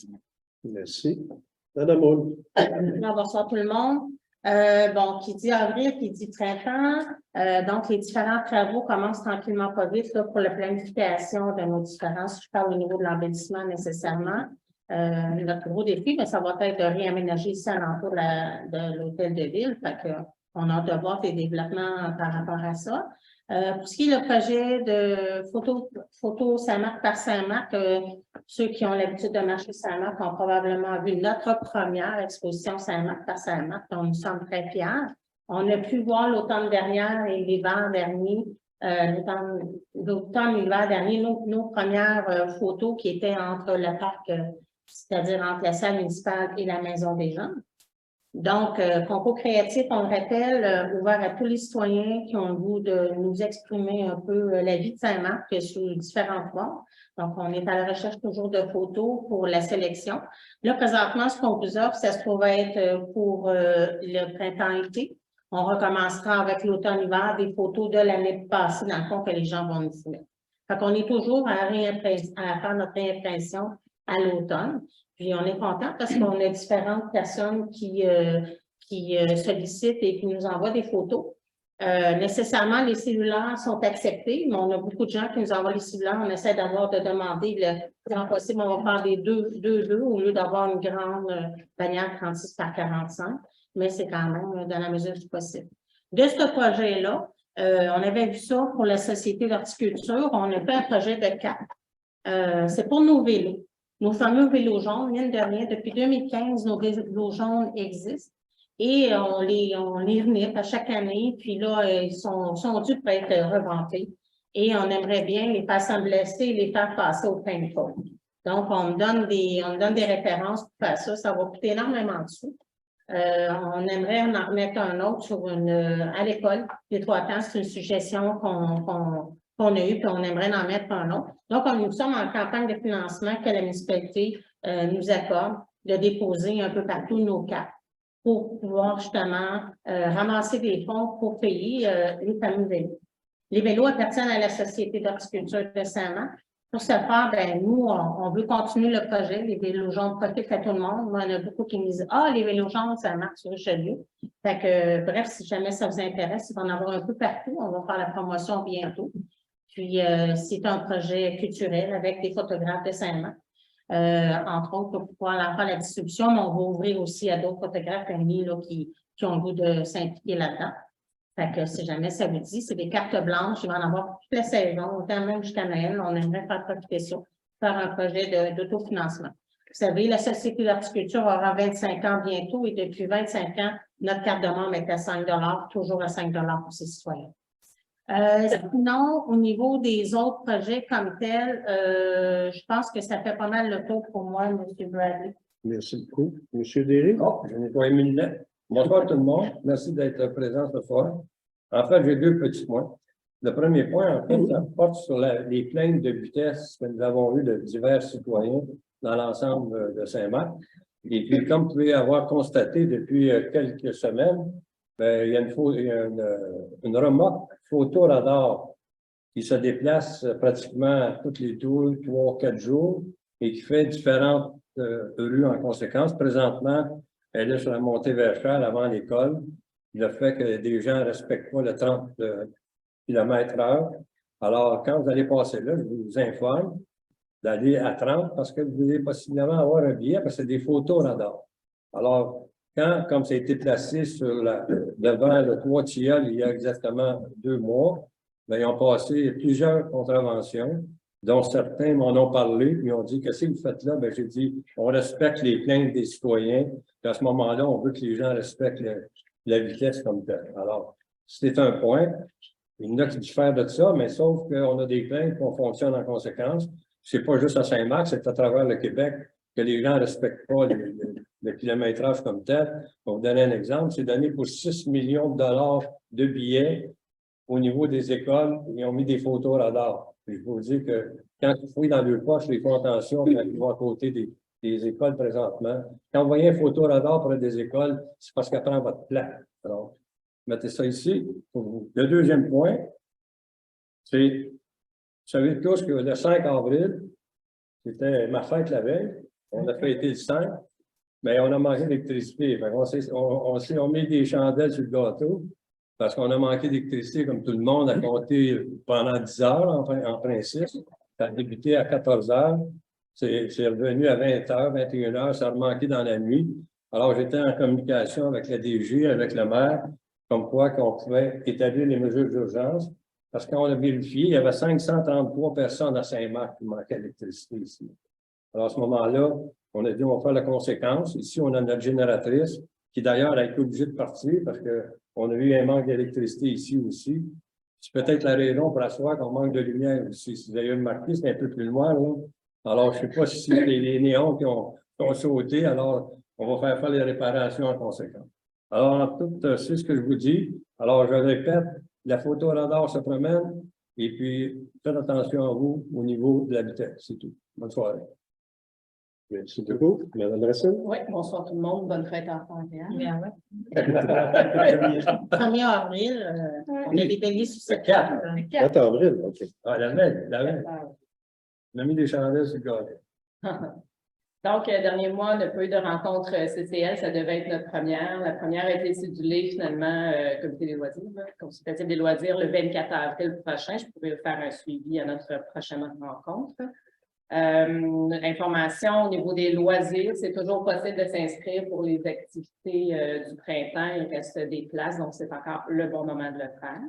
Merci. Madame Maud. Bonsoir tout le monde. Bon, qui dit avril, qui dit printemps. Donc, les différents travaux commencent tranquillement pas vite là, pour la planification de nos différences. Je parle au niveau de l'embellissement nécessairement. Notre gros défi, mais ça va être de réaménager ici à l'entour de l'hôtel de ville. Fait que, on a hâte de voir des développements par rapport à ça. Pour ce qui est le projet de photo Saint-Marc par Saint-Marc, ceux qui ont l'habitude de marcher Saint-Marc ont probablement vu notre première exposition Saint-Marc par Saint-Marc, dont nous sommes très fiers. On a pu voir l'automne dernier et l'hiver dernier, l'automne et l'hiver dernier, nos premières photos qui étaient entre le parc, c'est-à-dire entre la salle municipale et la maison des gens. Donc, concours créatif, on le rappelle, ouvert à tous les citoyens qui ont le goût de nous exprimer un peu la vie de Saint-Marc sous différentes formes. Donc, on est à la recherche toujours de photos pour la sélection. Là, présentement, ce qu'on vous offre, ça se trouve être pour le printemps-été. On recommencera avec l'automne-hiver des photos de l'année passée, dans le fond, que les gens vont nous soumettre. Fait qu'on est toujours à faire notre réimpression à l'automne. Puis, on est content parce qu'on a différentes personnes qui sollicitent et qui nous envoient des photos. Nécessairement, les cellulaires sont acceptés, mais on a beaucoup de gens qui nous envoient les cellulaires. On essaie de demander le plus possible. On va faire des deux au lieu d'avoir une grande bannière 36 par 45, mais c'est quand même dans la mesure du possible. De ce projet-là, on avait vu ça pour la Société d'horticulture. On a fait un projet de 4. C'est pour nos vélos. Nos fameux vélos jaunes, mine de rien, depuis 2015, nos vélos jaunes existent et on les renipe à chaque année. Puis là, ils sont dus pour être revantés et on aimerait bien les faire s'emblesser et les faire passer au pain de faute. Donc, on me donne des références pour faire ça. Ça va coûter énormément de sous. On aimerait en remettre un autre à l'école. Les 3 temps, c'est une suggestion qu'on a eu, puis on aimerait en mettre un autre. Donc, nous sommes en campagne de financement que la municipalité nous accorde de déposer un peu partout nos cartes pour pouvoir justement ramasser des fonds pour payer les fameux vélos. Les vélos appartiennent à la Société d'horticulture de Saint-Marc. Pour ce faire, ben nous, on veut continuer le projet. Les vélos jaunes profitent à tout le monde. Moi, il y en a beaucoup qui me disent « Ah, les vélos jaunes, ça marche sur Richelieu. » Fait que, bref, si jamais ça vous intéresse, il va en avoir un peu partout. On va faire la promotion bientôt. Puis, c'est un projet culturel avec des photographes de Saint-Marc, entre autres, pour pouvoir faire la distribution, mais on va ouvrir aussi à d'autres photographes amis là, qui ont le goût de s'impliquer là-dedans. Fait que si jamais ça vous dit, c'est des cartes blanches, il va en avoir pour toute la saison, autant même jusqu'à Noël. On aimerait faire profiter ça, faire un projet d'autofinancement. Vous savez, la Société d'horticulture aura 25 ans bientôt et depuis 25 ans, notre carte de membre est à 5 $, toujours à 5 $ pour ses citoyens. Sinon, au niveau des autres projets comme tels, je pense que ça fait pas mal le tour pour moi, M. Bradley. Merci beaucoup. M. Derry? Oh, je nettoie mes lunettes. Bonsoir tout le monde. Merci d'être présent ce soir. En fait, j'ai 2 petits points. Le premier point, en fait, ça porte sur les plaintes de vitesse que nous avons eues de divers citoyens dans l'ensemble de Saint-Marc. Et puis, comme vous pouvez avoir constaté depuis quelques semaines, bien, il y a une remorque photoradar qui se déplace pratiquement toutes les 2, 3, 4 jours et qui fait différentes rues en conséquence. Présentement, elle est sur la montée vers Charles avant l'école. Le fait que des gens ne respectent pas le 30 km/h. Alors, quand vous allez passer là, je vous informe d'aller à 30 parce que vous allez possiblement avoir un billet parce que c'est des photos radar. Alors, comme ça a été placé devant le toit de Tilleul il y a exactement 2 mois, ben, ils ont passé plusieurs contraventions, dont certains m'en ont parlé, puis ils ont dit, qu'est-ce que vous faites là? Ben, j'ai dit, on respecte les plaintes des citoyens, puis à ce moment-là, on veut que les gens respectent la vitesse comme telle. Alors, c'est un point. Il y en a qui diffèrent de ça, mais sauf qu'on a des plaintes qu'on fonctionne en conséquence. C'est pas juste à Saint-Marc, c'est à travers le Québec que les gens ne respectent pas le kilométrage comme tel. Pour vous donner un exemple, c'est donné pour 6 millions de dollars de billets au niveau des écoles. Ils ont mis des photos radars. Puis je vous dis que quand ils fouillent dans leurs poches, ils font attention quand ils vont à côté des écoles présentement. Quand vous voyez un photo radar près des écoles, c'est parce qu'elle prend votre plaque. Alors, mettez ça ici. Le deuxième point, c'est, vous savez tous que le 5 avril, c'était ma fête la veille, on a fêté le 5, mais on a manqué d'électricité. On met des chandelles sur le gâteau parce qu'on a manqué d'électricité comme tout le monde à compter pendant 10 heures en principe. Ça a débuté à 14 heures, c'est revenu à 20 heures, 21 heures, ça a manqué dans la nuit. Alors j'étais en communication avec la DG, avec le maire, comme quoi qu'on pouvait établir les mesures d'urgence. Parce qu'on a vérifié, il y avait 533 personnes à Saint-Marc qui manquaient d'électricité ici. Alors, à ce moment-là, on a dit, on va faire la conséquence. Ici, on a notre génératrice, qui d'ailleurs a été obligée de partir parce qu'on a eu un manque d'électricité ici aussi. C'est peut-être la raison pour asseoir qu'on manque de lumière ici. Si vous avez remarqué, c'est un peu plus loin, là. Alors, je ne sais pas si c'est les néons qui ont sauté, alors on va faire les réparations en conséquence. Alors, en tout, c'est ce que je vous dis. Alors, je répète, la photo radar se promène et puis faites attention à vous au niveau de la vitesse, c'est tout. Bonne soirée. Merci beaucoup. Madame Racine? Oui, bonsoir tout le monde. Bonne fête en France. Bien, 1er avril, on a des béliers sur cette carte. 4 avril, OK. Ah, la veille. On a mis des chandelles sur le gars. Donc, dernier mois, on n'a pas eu de rencontre CCL, ça devait être notre première. La première a été cédulée finalement, comité des loisirs, consultatif des loisirs, le 24 avril prochain. Je pourrais faire un suivi à notre prochaine rencontre. Information au niveau des loisirs, c'est toujours possible de s'inscrire pour les activités du printemps. Il reste des places, donc c'est encore le bon moment de le faire.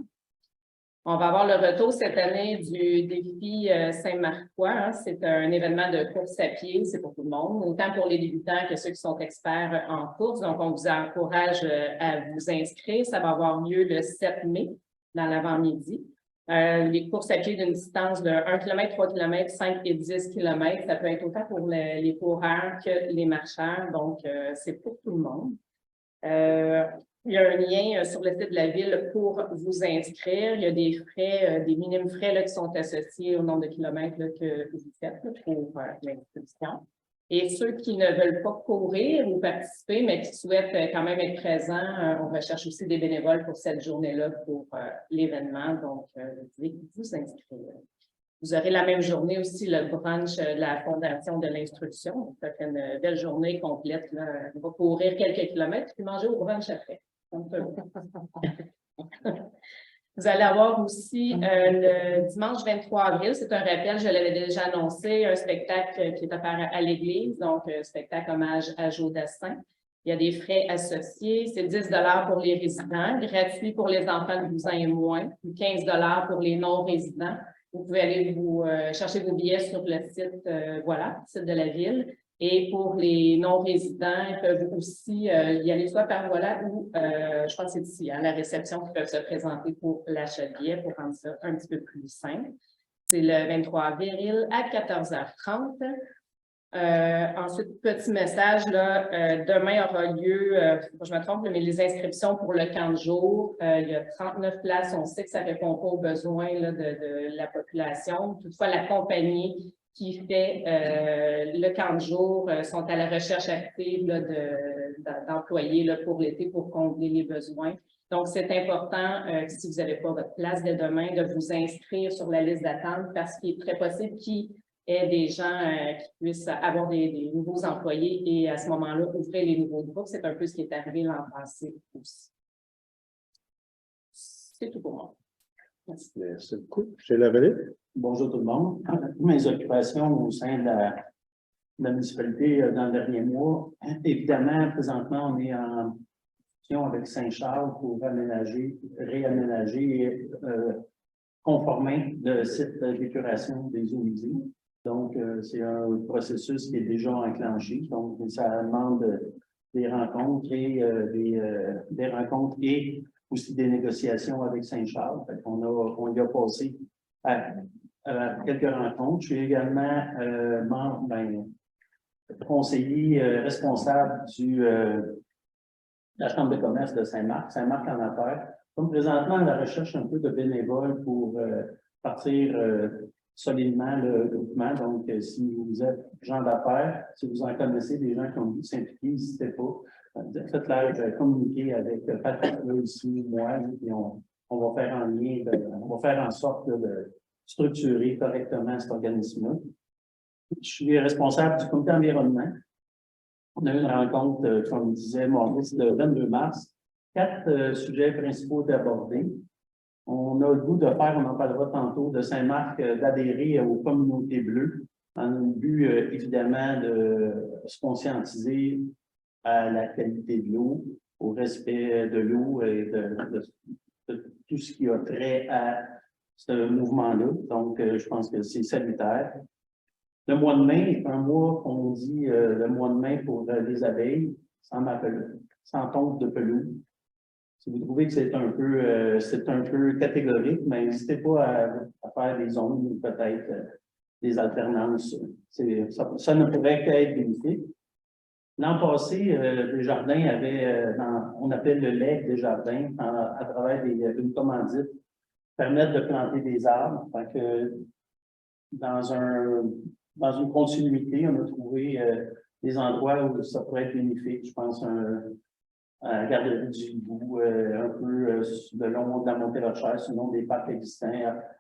On va avoir le retour cette année du défi Saint-Marcois. Hein. C'est un événement de course à pied, c'est pour tout le monde, autant pour les débutants que ceux qui sont experts en course. Donc, on vous encourage à vous inscrire. Ça va avoir lieu le 7 mai, dans l'avant-midi. Les courses à pied d'une distance de 1 km, 3 km, 5 et 10 km, ça peut être autant pour les coureurs que les marcheurs. Donc, c'est pour tout le monde. Il y a un lien sur le site de la ville pour vous inscrire. Il y a des frais, des minimes frais là, qui sont associés au nombre de kilomètres là, que vous faites là, pour l'inscription. Et ceux qui ne veulent pas courir ou participer, mais qui souhaitent quand même être présents, on recherche aussi des bénévoles pour cette journée-là pour l'événement. Donc, vous pouvez vous inscrire. Vous aurez la même journée aussi le brunch de la Fondation de l'instruction. Ça fait une belle journée complète. Là. On va courir quelques kilomètres puis manger au brunch après. Vous allez avoir aussi le dimanche 23 avril, c'est un rappel, je l'avais déjà annoncé, un spectacle qui est offert à l'église, donc un spectacle hommage à Joe Dassin. Il y a des frais associés, c'est 10 $ pour les résidents, gratuit pour les enfants de 12 ans et moins, puis 15 $ pour les non-résidents. Vous pouvez aller vous chercher vos billets sur le site, site de la ville. Et pour les non-résidents, ils peuvent aussi y aller soit par voilà ou, je pense que c'est ici, à la réception, qui peuvent se présenter pour l'achat de billets pour rendre ça un petit peu plus simple. C'est le 23 avril à 14h30. Ensuite, petit message, là, demain aura lieu, je me trompe, mais les inscriptions pour le camp de jour, il y a 39 places, on sait que ça ne répond pas aux besoins là, de la population. Toutefois, la compagnie qui fait le camp de jour sont à la recherche active d'employés pour l'été pour combler les besoins. Donc, c'est important, si vous n'avez pas votre place dès demain, de vous inscrire sur la liste d'attente parce qu'il est très possible qu'il y ait des gens qui puissent avoir des nouveaux employés et à ce moment-là, ouvrir les nouveaux groupes. C'est un peu ce qui est arrivé l'an passé aussi. C'est tout pour moi. Merci. Merci beaucoup. Chez Lavallée. Bonjour tout le monde. Mes occupations au sein de la municipalité dans le dernier mois. Évidemment, présentement, on est en discussion avec Saint-Charles pour réaménager et conformer le site d'épuration des eaux usées. Donc, c'est un processus qui est déjà enclenché. Donc, ça demande des rencontres et aussi des négociations avec Saint-Charles. On y a passé à quelques rencontres. Je suis également conseiller responsable de la Chambre de commerce de Saint-Marc, Saint-Marc en affaires. Comme présentement, à la recherche un peu de bénévoles pour partir solidement le groupement. Donc, si vous êtes gens d'affaires, si vous en connaissez des gens qui ont envie de s'impliquer, n'hésitez pas. Faites-leur communiquer avec Patrick, ici, moi, et on va faire on va faire en sorte de structurer correctement cet organisme-là. Je suis responsable du comité environnement. On a eu une rencontre, comme disait Maurice, le 22 mars. 4 sujets principaux d'aborder. On a le goût de faire, on en parlera tantôt, de Saint-Marc, d'adhérer aux communautés bleues, en but, évidemment, de se conscientiser à la qualité de l'eau, au respect de l'eau et de tout ce qui a trait à ce mouvement-là. Donc, je pense que c'est salutaire. Le mois de mai est un mois qu'on dit le mois de mai pour les abeilles, sans tonte de pelouse. Si vous trouvez que c'est un peu catégorique, mais n'hésitez pas à faire des ondes ou peut-être des alternances. Ça ne pourrait qu'être bénéfique. L'an passé, Desjardins avait, on appelle le legs Desjardins, à travers une commandite, permettre de planter des arbres. Fait que dans une continuité, on a trouvé des endroits où ça pourrait être bénéfique. Je pense à la garderie du Hibou, un peu le long de la Montée-Rochère, sinon des parcs existants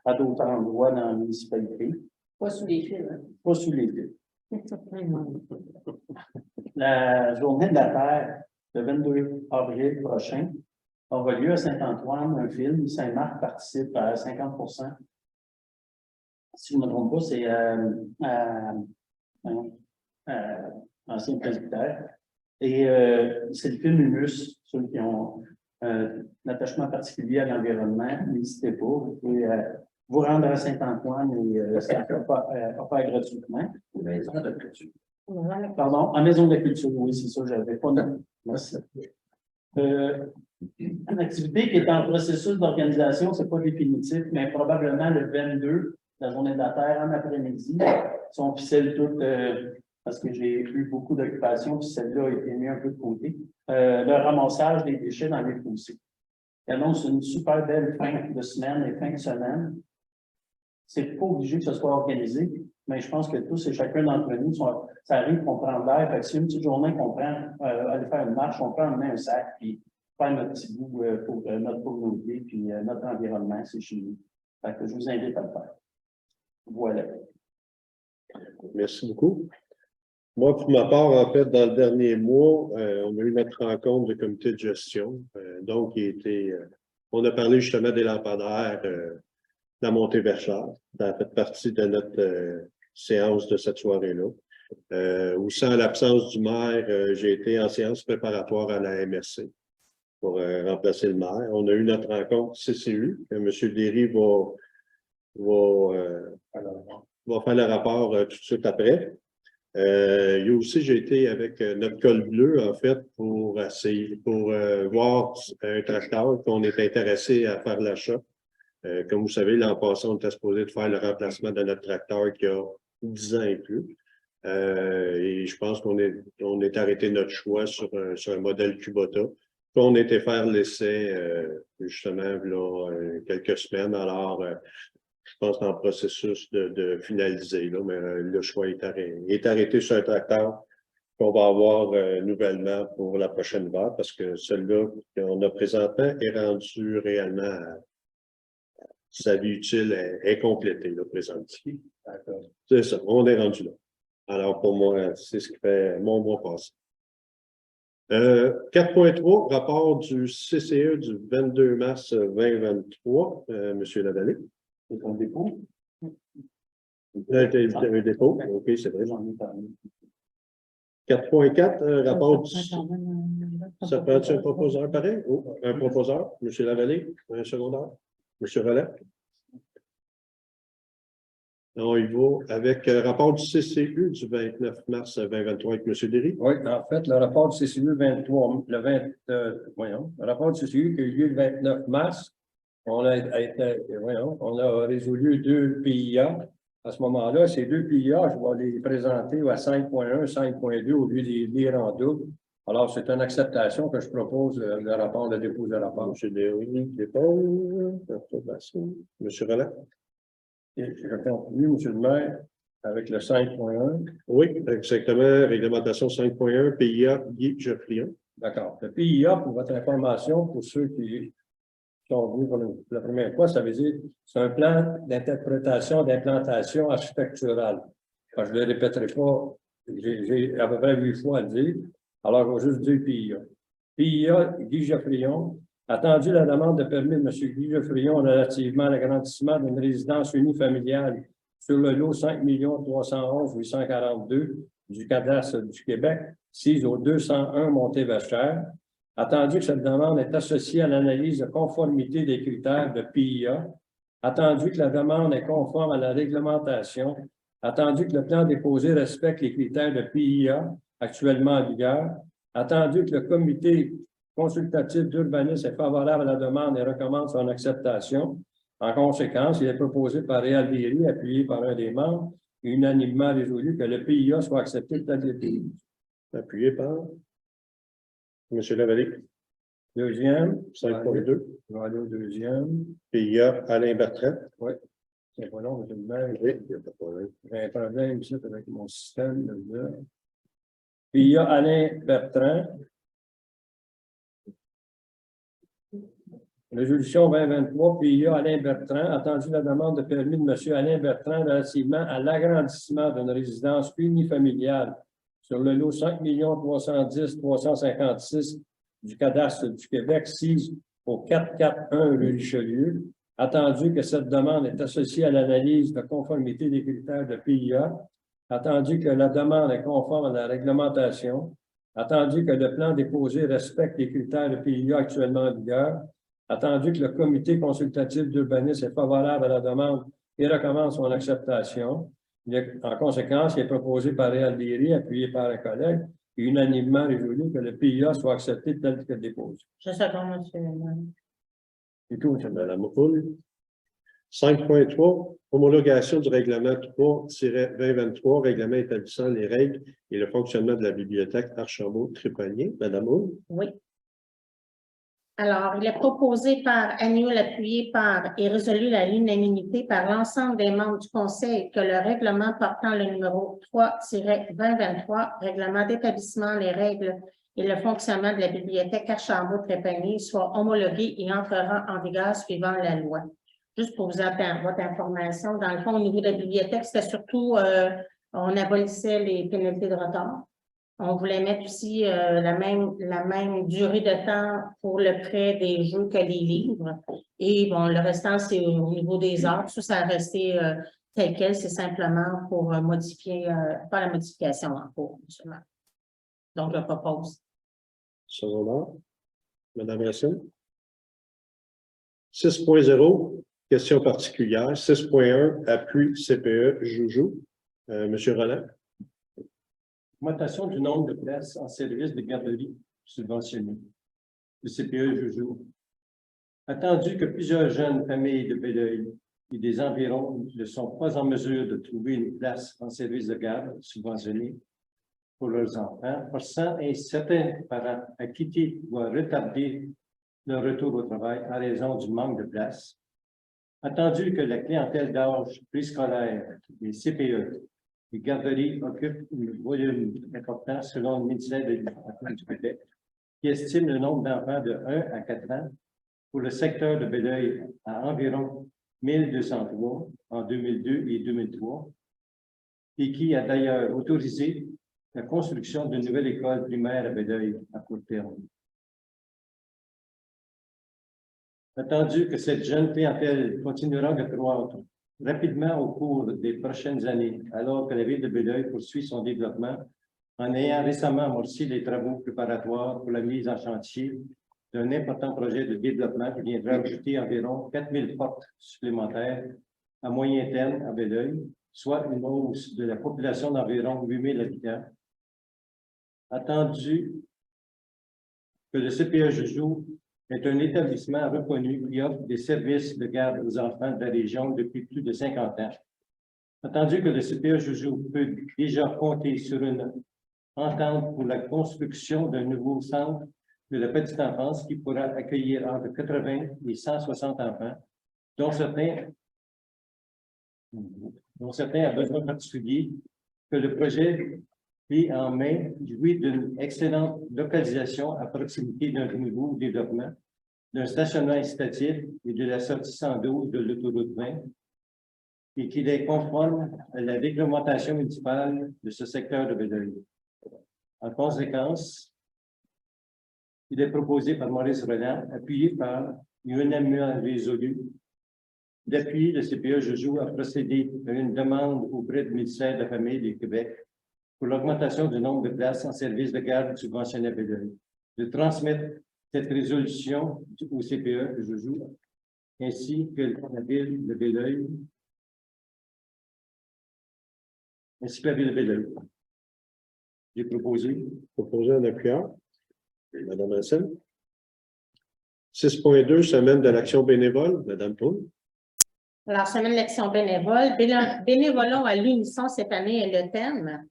à d'autres endroits dans la municipalité. Pas sous les fils. Hein? Pas sous les fils. La journée de la Terre, le 22 avril prochain, aura lieu à Saint-Antoine, un film. Saint-Marc participe à 50%. Si je ne me trompe pas, c'est ancien presbytère. Et c'est le film Humus, ceux qui ont un attachement particulier à l'environnement, n'hésitez pas, vous pouvez vous rendre à Saint-Antoine et c'est offert gratuitement. Pardon, en maison de la culture, oui, c'est ça, j'avais pas noté. Merci. Une activité qui est en processus d'organisation, c'est pas définitif, mais probablement le 22, la journée de la Terre, en après-midi, si on ficelle tout, parce que j'ai eu beaucoup d'occupations, puis celle-là a été mise un peu de côté, le ramassage des déchets dans les fossés. Il annonce une super belle fin de semaine et fin de semaine. C'est pas obligé que ce soit organisé, mais je pense que tous et chacun d'entre nous, ça arrive qu'on prend de l'air. Fait que c'est une petite journée qu'on prend, aller faire une marche, on peut emmener un sac, puis faire notre petit bout pour notre communauté, puis notre environnement, c'est chez nous. Fait que je vous invite à le faire. Voilà. Merci beaucoup. Moi, pour ma part, en fait, dans le dernier mois, on a eu notre rencontre de comité de gestion. Donc, on a parlé justement des lampadaires de la Montée-Verchères. Ça a fait partie de notre séance de cette soirée-là. Aussi, en l'absence du maire, j'ai été en séance préparatoire à la MRC pour remplacer le maire. On a eu notre rencontre CCU. M. Derry va faire le rapport tout de suite après. Il y a aussi, j'ai été avec notre col bleu, en fait, pour voir un tracteur qu'on est intéressé à faire l'achat. Comme vous savez, l'an passé, on était supposé de faire le remplacement de notre tracteur qui a 10 ans et plus. Et je pense qu'on est arrêté notre choix sur un modèle Kubota. Puis on était faire l'essai, justement, là, quelques semaines. Alors, je pense en processus de finaliser, là, mais le choix est arrêté sur un tracteur qu'on va avoir nouvellement pour la prochaine vague, parce que celui-là qu'on a présentement est rendu réellement sa vie utile est complétée, là, présentement. C'est ça, on est rendu là. Alors, pour moi, c'est ce qui fait mon mois passé. 4.3, rapport du CCE du 22 mars 2023. Monsieur Lavallée. C'est un dépôt? Un dépôt, OK, c'est vrai. J'en ai parlé. 4.4, rapport du... Ça prend quand même Ça prend un proposeur pareil? Oh, un proposeur, M. Lavallée, un secondaire, M. Relais. On y va avec rapport du CCU du 29 mars 2023 avec M. Derry. Oui, en fait, le rapport du CCU 23, le rapport du CCU qui a eu lieu le 29 mars, on a résolu 2 PIA. À ce moment-là, ces 2 PIA, je vais les présenter à 5.1, 5.2 au lieu de les lire en double. Alors, c'est une acceptation que je propose, le rapport, le dépôt de rapport. M. Derry, dépôt, approbation. M. Relais. Et je continue, M. le maire, avec le 5.1. Oui, exactement. Réglementation 5.1, PIA, Guy Geoffrion. D'accord. Le PIA, pour votre information, pour ceux qui sont venus pour la première fois, ça veut dire c'est un plan d'interprétation d'implantation architecturale. Enfin, je ne le répéterai pas, j'ai à peu près 8 fois à le dire. Alors, je vais juste dire PIA. PIA, Guy Geoffrion, attendu la demande de permis de M. Guy Geoffrion relativement à l'agrandissement d'une résidence unifamiliale sur le lot 5 311 842 du cadastre du Québec, sise au 201 Montée-Vachère. Attendu que cette demande est associée à l'analyse de conformité des critères de PIA, attendu que la demande est conforme à la réglementation, attendu que le plan déposé respecte les critères de PIA actuellement en vigueur, attendu que le comité consultatif d'urbanisme est favorable à la demande et recommande son acceptation. En conséquence, il est proposé par Réal Derry, appuyé par un des membres, et unanimement résolu que le PIA soit accepté tel que pays. Appuyé par M. Lavallée. Deuxième. 5.2. Je vais aller au deuxième. PIA, Alain Bertrand. Oui. C'est pas long, M. le maire. Oui, il n'y a pas de problème. J'ai un problème ici avec mon système. Là. PIA, Alain Bertrand. Résolution 2023, PIA Alain Bertrand, attendu la demande de permis de M. Alain Bertrand relativement à l'agrandissement d'une résidence unifamiliale sur le lot 5 310 356 du cadastre du Québec, sise au 441 rue Richelieu. Attendu que cette demande est associée à l'analyse de conformité des critères de PIA, attendu que la demande est conforme à la réglementation, attendu que le plan déposé respecte les critères de PIA actuellement en vigueur, attendu que le comité consultatif d'urbanisme est favorable à la demande et recommande son acceptation. En conséquence, il est proposé par Réal Derry, appuyé par un collègue, et unanimement résolu que le PIA soit accepté tel que déposé. Je seconde, M. C'est tout, M. Mme Moule. 5.3, homologation du règlement 3-2023, règlement établissant les règles et le fonctionnement de la bibliothèque Archambault-Trépanier. Mme Moule. Oui. Alors, il est proposé par Annuel, appuyé par et résolu à l'unanimité par l'ensemble des membres du Conseil que le règlement portant le numéro 3-2023, règlement d'établissement, les règles et le fonctionnement de la bibliothèque Archambault-Trépanier soit homologué et entrera en vigueur suivant la loi. Juste pour votre information, dans le fond, au niveau de la bibliothèque, c'était surtout, on abolissait les pénalités de retard. On voulait mettre aussi la même durée de temps pour le prêt des jeux que les livres. Et bon, le restant, c'est au niveau des heures. Ça a resté tel quel. C'est simplement pour modifier, pas la modification en cours, seulement. Donc, je propose. Secondaire. Mme Racine. 6.0, question particulière. 6.1, appui CPE, Joujou. M. Roland. Augmentation du nombre de places en service de garderie subventionnée. Le CPE Joujou. Attendu que plusieurs jeunes familles de Belleuil et des environs ne sont pas en mesure de trouver une place en service de garde subventionné pour leurs enfants, forçant ainsi certains parents à quitter ou à retarder leur retour au travail en raison du manque de place. Attendu que la clientèle d'âge préscolaire, les CPE, les garderies occupent un volume important selon le ministère de l'Éducation du Québec, qui estime le nombre d'enfants de 1 à 4 ans pour le secteur de Belleuil à environ 1203 en 2002 et 2003, et qui a d'ailleurs autorisé la construction d'une nouvelle école primaire à Belleuil à court terme. Attendu que cette jeune clientèle continuera de croître rapidement au cours des prochaines années, alors que la ville de Belleuil poursuit son développement en ayant récemment amorcé les travaux préparatoires pour la mise en chantier d'un important projet de développement qui viendra ajouter environ 4000 portes supplémentaires à moyen terme à Belleuil, soit une hausse de la population d'environ 8000 habitants. Attendu que le CPE Joujou est un établissement reconnu qui offre des services de garde aux enfants de la région depuis plus de 50 ans. Attendu que le CPE Joujou peut déjà compter sur une entente pour la construction d'un nouveau centre de la petite enfance qui pourra accueillir entre 80 et 160 enfants, dont certains ont besoin particulier, que le projet pris en main jouit d'une excellente localisation à proximité d'un nouveau développement, d'un stationnement incitatif et de la sortie 112 de l'autoroute 20, et qu'il est conforme à la réglementation municipale de ce secteur de Belleuil. En conséquence, il est proposé par Maurice Roland, appuyé par unanimement résolu, d'appuyer le CPE Joujou à procéder à une demande auprès du ministère de la Famille et du Québec pour l'augmentation du nombre de places en service de garde subventionné à Belleuil, de transmettre cette résolution au CPE Joujou, ainsi que la ville de Belleuil, J'ai proposé. Proposé en appuyant. Madame Anselme. 6.2, semaine de l'action bénévole. Madame Poul. Alors, semaine d'action bénévole. Bénévolat à l'unisson cette année est le thème.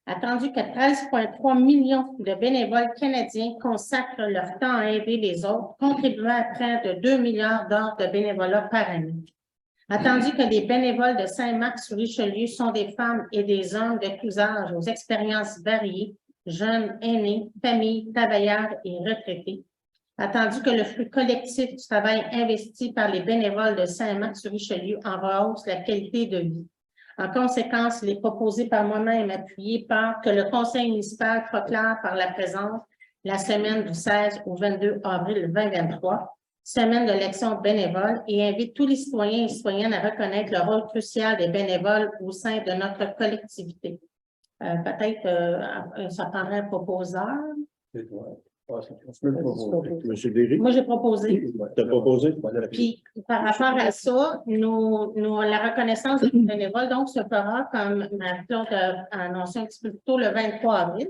Attendu que 13,3 millions de bénévoles canadiens consacrent leur temps à aider les autres, contribuant à près de 2 milliards d'heures de bénévolat par année. Attendu que les bénévoles de Saint-Marc-sur-Richelieu sont des femmes et des hommes de tous âges aux expériences variées, jeunes, aînés, familles, travailleurs et retraités. Attendu que le flux collectif du travail investi par les bénévoles de Saint-Marc-sur-Richelieu en rehausse la qualité de vie. En conséquence, il est proposé par moi-même, appuyé par que le Conseil municipal proclame par la présente la semaine du 16 au 22 avril 2023, semaine de l'action bénévole, et invite tous les citoyens et citoyennes à reconnaître le rôle crucial des bénévoles au sein de notre collectivité. Peut-être ça prendrait un proposeur. Monsieur Derry. Moi, j'ai proposé. Tu as proposé? Puis, par rapport à ça, la reconnaissance des bénévoles, donc, se fera, comme Marie-Claude a annoncé un petit peu plus tôt, le 23 avril.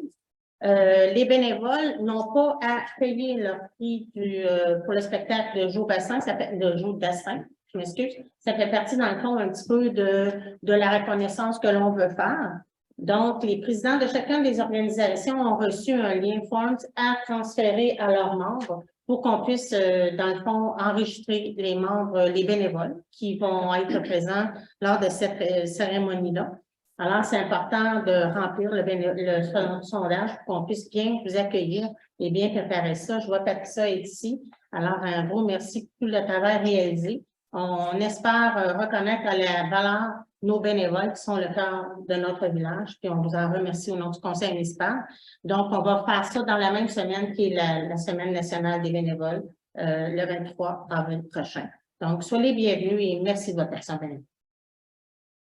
Les bénévoles n'ont pas à payer leur prix pour le spectacle de Joe Bassin, ça fait de Joe Dassin, je m'excuse. Ça fait partie, dans le fond, un petit peu de la reconnaissance que l'on veut faire. Donc, les présidents de chacune des organisations ont reçu un lien Forms à transférer à leurs membres pour qu'on puisse, dans le fond, enregistrer les membres, les bénévoles qui vont être présents lors de cette cérémonie-là. Alors, c'est important de remplir le sondage pour qu'on puisse bien vous accueillir et bien préparer ça. Je vois Patricia est ici. Alors, un gros merci pour tout le travail réalisé. On espère reconnaître à la valeur nos bénévoles qui sont le cœur de notre village, puis on vous en remercie au nom du conseil municipal. Donc, on va faire ça dans la même semaine qui est la Semaine nationale des bénévoles, le 23 avril prochain. Donc, soyez les bienvenus et merci de votre action bénévole.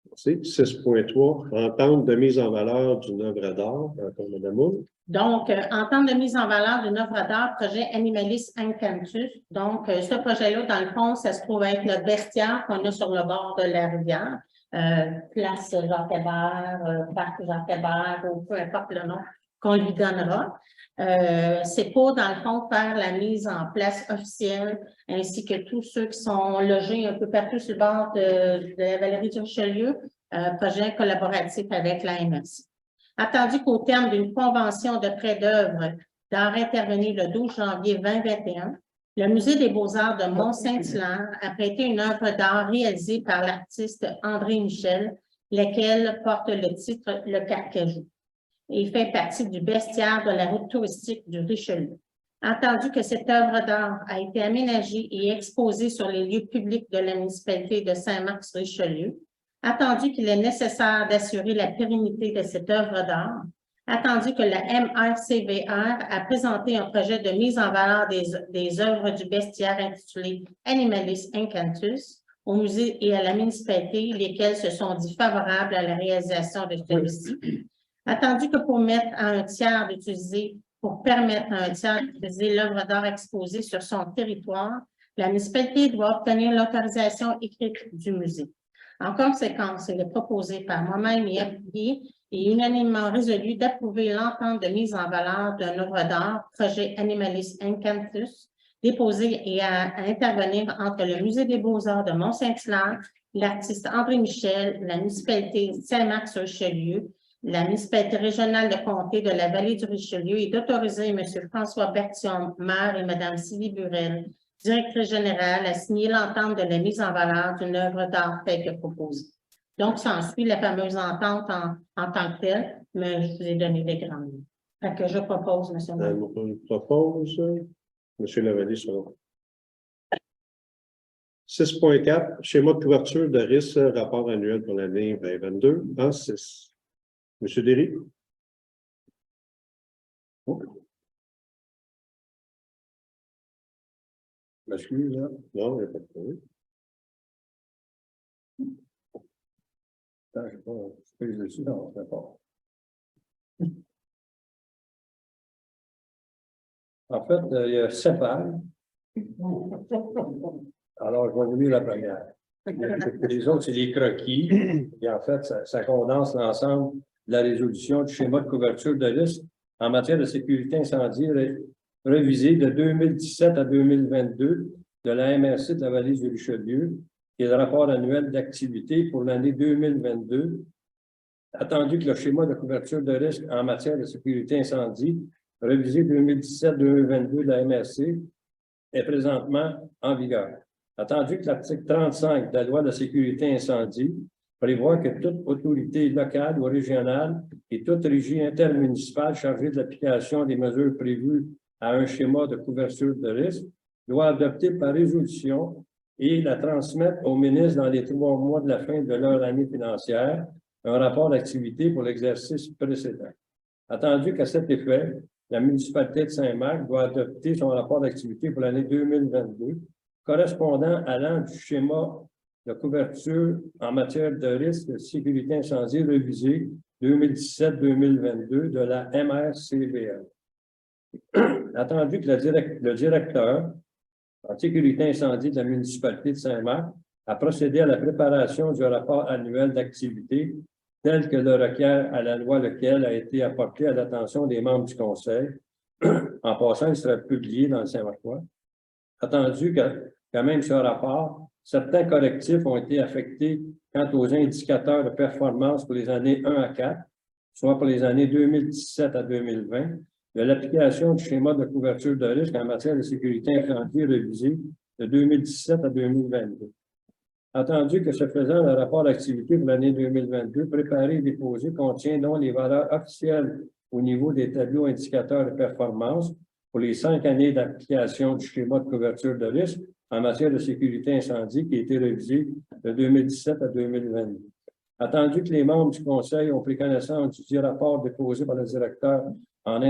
Merci. 6.3, entente de mise en valeur d'une œuvre d'art. Encore Mme Moule. Donc, entente de mise en valeur d'une œuvre d'art, projet Animalis Incantus. Donc, ce projet-là, dans le fond, ça se trouve être notre bestiaire qu'on a sur le bord de la rivière. Place Jacques-Hébert, Parc Jacques-Hébert, ou peu importe le nom qu'on lui donnera. C'est pour, dans le fond, faire la mise en place officielle, ainsi que tous ceux qui sont logés un peu partout sur le bord de la Valerie du Richelieu, projet collaboratif avec la MRC. Attendu qu'au terme d'une convention de prêt d'œuvre d'art intervenue le 12 janvier 2021, le Musée des Beaux-Arts de Mont-Saint-Hilaire a prêté une œuvre d'art réalisée par l'artiste André Michel, laquelle porte le titre « Le Carcajou » et fait partie du bestiaire de la route touristique du Richelieu. Attendu que cette œuvre d'art a été aménagée et exposée sur les lieux publics de la municipalité de Saint-Marc-sur-Richelieu, attendu qu'il est nécessaire d'assurer la pérennité de cette œuvre d'art, attendu que la MRCVR a présenté un projet de mise en valeur des œuvres du bestiaire intitulé Animalis Incantus au musée et à la municipalité, lesquels se sont dit favorables à la réalisation de celui-ci. Attendu que pour permettre à un tiers d'utiliser l'œuvre d'art exposée sur son territoire, la municipalité doit obtenir l'autorisation écrite du musée. En conséquence, il est proposé par moi-même et appuyé et unanimement résolu d'approuver l'entente de mise en valeur d'une œuvre d'art, projet Animalis Encantus, déposé et à intervenir entre le Musée des Beaux-Arts de Mont-Saint-Hilaire, l'artiste André Michel, la municipalité Saint-Marc-sur-Richelieu, la municipalité régionale de comté de la vallée du Richelieu et d'autoriser M. François Berthiaume, maire, et Mme Sylvie Burel, directrice générale, à signer l'entente de la mise en valeur d'une œuvre d'art telle que proposée. Donc, ça suit la fameuse entente en tant que telle, mais je vous ai donné les grandes lignes. Fait que je propose, M. le maire. Je propose, M. Lavallée, selon. 6.4, schéma de couverture de risque, rapport annuel pour l'année 2022, en 6. M. Derry. M'excuse, là. Non, il n'y a pas de problème. Attends, je ne sais pas, je pèse dessus, non, c'est pas. En fait, il y a 7 pages. Alors, je vais vous lire la première. Les autres, c'est les croquis. Et en fait, ça condense l'ensemble de la résolution du schéma de couverture de risque en matière de sécurité incendie révisé de 2017 à 2022 de la MRC de la vallée du Richelieu et le rapport annuel d'activité pour l'année 2022. Attendu que le schéma de couverture de risque en matière de sécurité incendie révisé 2017-2022 de la MRC est présentement en vigueur. Attendu que l'article 35 de la loi de sécurité incendie prévoit que toute autorité locale ou régionale et toute régie intermunicipale chargée de l'application des mesures prévues à un schéma de couverture de risque doit adopter par résolution et la transmettre au ministre dans les 3 mois de la fin de leur année financière un rapport d'activité pour l'exercice précédent. Attendu qu'à cet effet, la municipalité de Saint-Marc doit adopter son rapport d'activité pour l'année 2022 correspondant à l'an du schéma de couverture en matière de risque de sécurité incendie révisé 2017-2022 de la MRCVL. Attendu que le directeur en sécurité incendie de la municipalité de Saint-Marc a procédé à la préparation du rapport annuel d'activité tel que le requiert à la loi, lequel a été apporté à l'attention des membres du conseil. En passant, il sera publié dans le Saint-Marcois. Attendu que, quand même, ce rapport, certains correctifs ont été affectés quant aux indicateurs de performance pour les années 1 à 4, soit pour les années 2017 à 2020, de l'application du schéma de couverture de risque en matière de sécurité incendie révisé de 2017 à 2022. Attendu que ce faisant, le rapport d'activité pour l'année 2022 préparé et déposé contient donc les valeurs officielles au niveau des tableaux indicateurs de performance pour les 5 années d'application du schéma de couverture de risque en matière de sécurité incendie qui a été révisé de 2017 à 2022. Attendu que les membres du Conseil ont pris connaissance du rapport déposé par le directeur en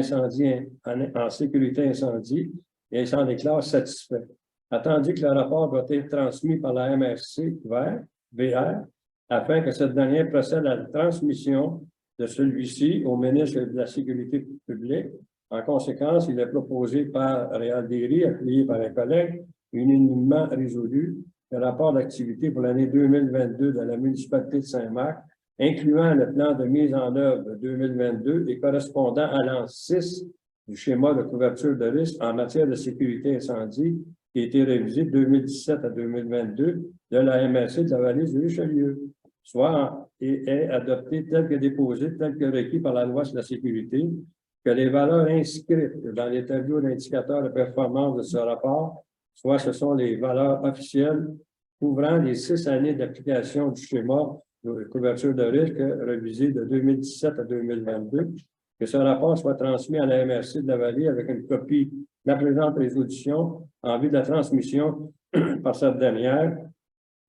sécurité incendie et s'en déclarent satisfaits. Attendu que le rapport doit être transmis par la MRC VR afin que cette dernière procède à la transmission de celui-ci au ministre de la Sécurité publique. En conséquence, il est proposé par Réal Derry, appuyé par un collègue, unanimement résolu, le rapport d'activité pour l'année 2022 de la municipalité de Saint-Marc, incluant le plan de mise en œuvre de 2022 et correspondant à l'an 6 du schéma de couverture de risque en matière de sécurité incendie qui a été révisé de 2017 à 2022 de la MRC de la vallée du Richelieu, soit est adopté tel que déposé, tel que requis par la loi sur la sécurité, que les valeurs inscrites dans les tableaux d'indicateurs de performance de ce rapport, soit ce sont les valeurs officielles couvrant les 6 années d'application du schéma de couverture de risque révisé de 2017 à 2022, que ce rapport soit transmis à la MRC de la vallée avec une copie de la présente résolution en vue de la transmission par cette dernière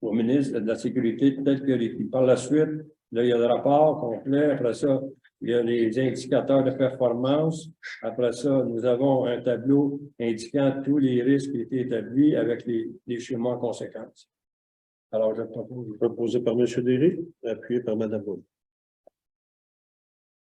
au ministre de la Sécurité tel que requis. Par la suite, là, il y a le rapport complet. Après ça, il y a les indicateurs de performance. Après ça, nous avons un tableau indiquant tous les risques qui ont été établis avec les schémas en conséquence. Alors, je propose. Proposé par M. Derry, appuyé par Mme Boule.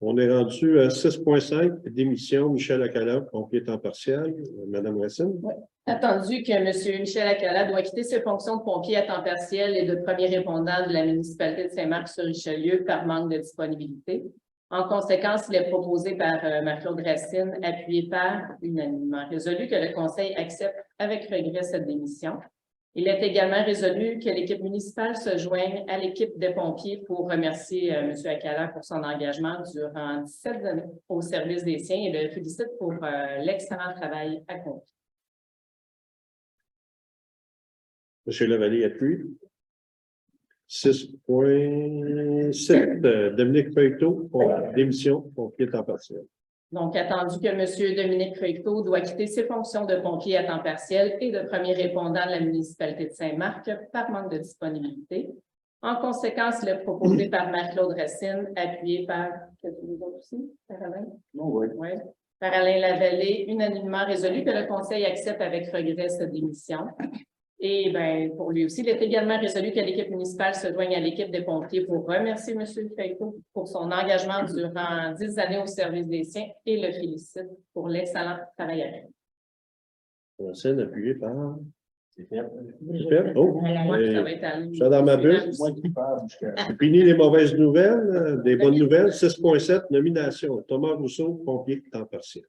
On est rendu à 6.5, démission, Michel Acala, pompier temps partiel. Madame Racine? Attendu que M. Michel Acala doit quitter ses fonctions de pompier à temps partiel et de premier répondant de la municipalité de Saint-Marc-sur-Richelieu par manque de disponibilité. En conséquence, il est proposé par Marc-Claude Racine, appuyé par unanimement résolu, que le Conseil accepte avec regret cette démission. Il est également résolu que l'équipe municipale se joigne à l'équipe des pompiers pour remercier M. Acala pour son engagement durant 17 années au service des siens et le félicite pour l'excellent travail accompli. M. Lavallée appuie. 6.7, Dominique Feuilletot, démission, pompier temps partiel. Donc, attendu que M. Dominique Feuilletot doit quitter ses fonctions de pompier à temps partiel et de premier répondant de la municipalité de Saint-Marc par manque de disponibilité. En conséquence, il est proposé par Marc-Claude Racine, appuyé par, par Alain Lavallée, unanimement résolu que le Conseil accepte avec regret cette démission. Et bien, pour lui aussi, il est également résolu que l'équipe municipale se joigne à l'équipe des pompiers pour remercier M. Feuilletot pour son engagement durant 10 années au service des siens et le félicite pour l'excellent travail à faire. Racine appuyé par... C'est fait. Oh, Moi, ça va être à lui. ça dans ma bulle. Fini les mauvaises nouvelles, des bonnes nouvelles. 6.7, nomination. Thomas Rousseau, pompier temps partiel.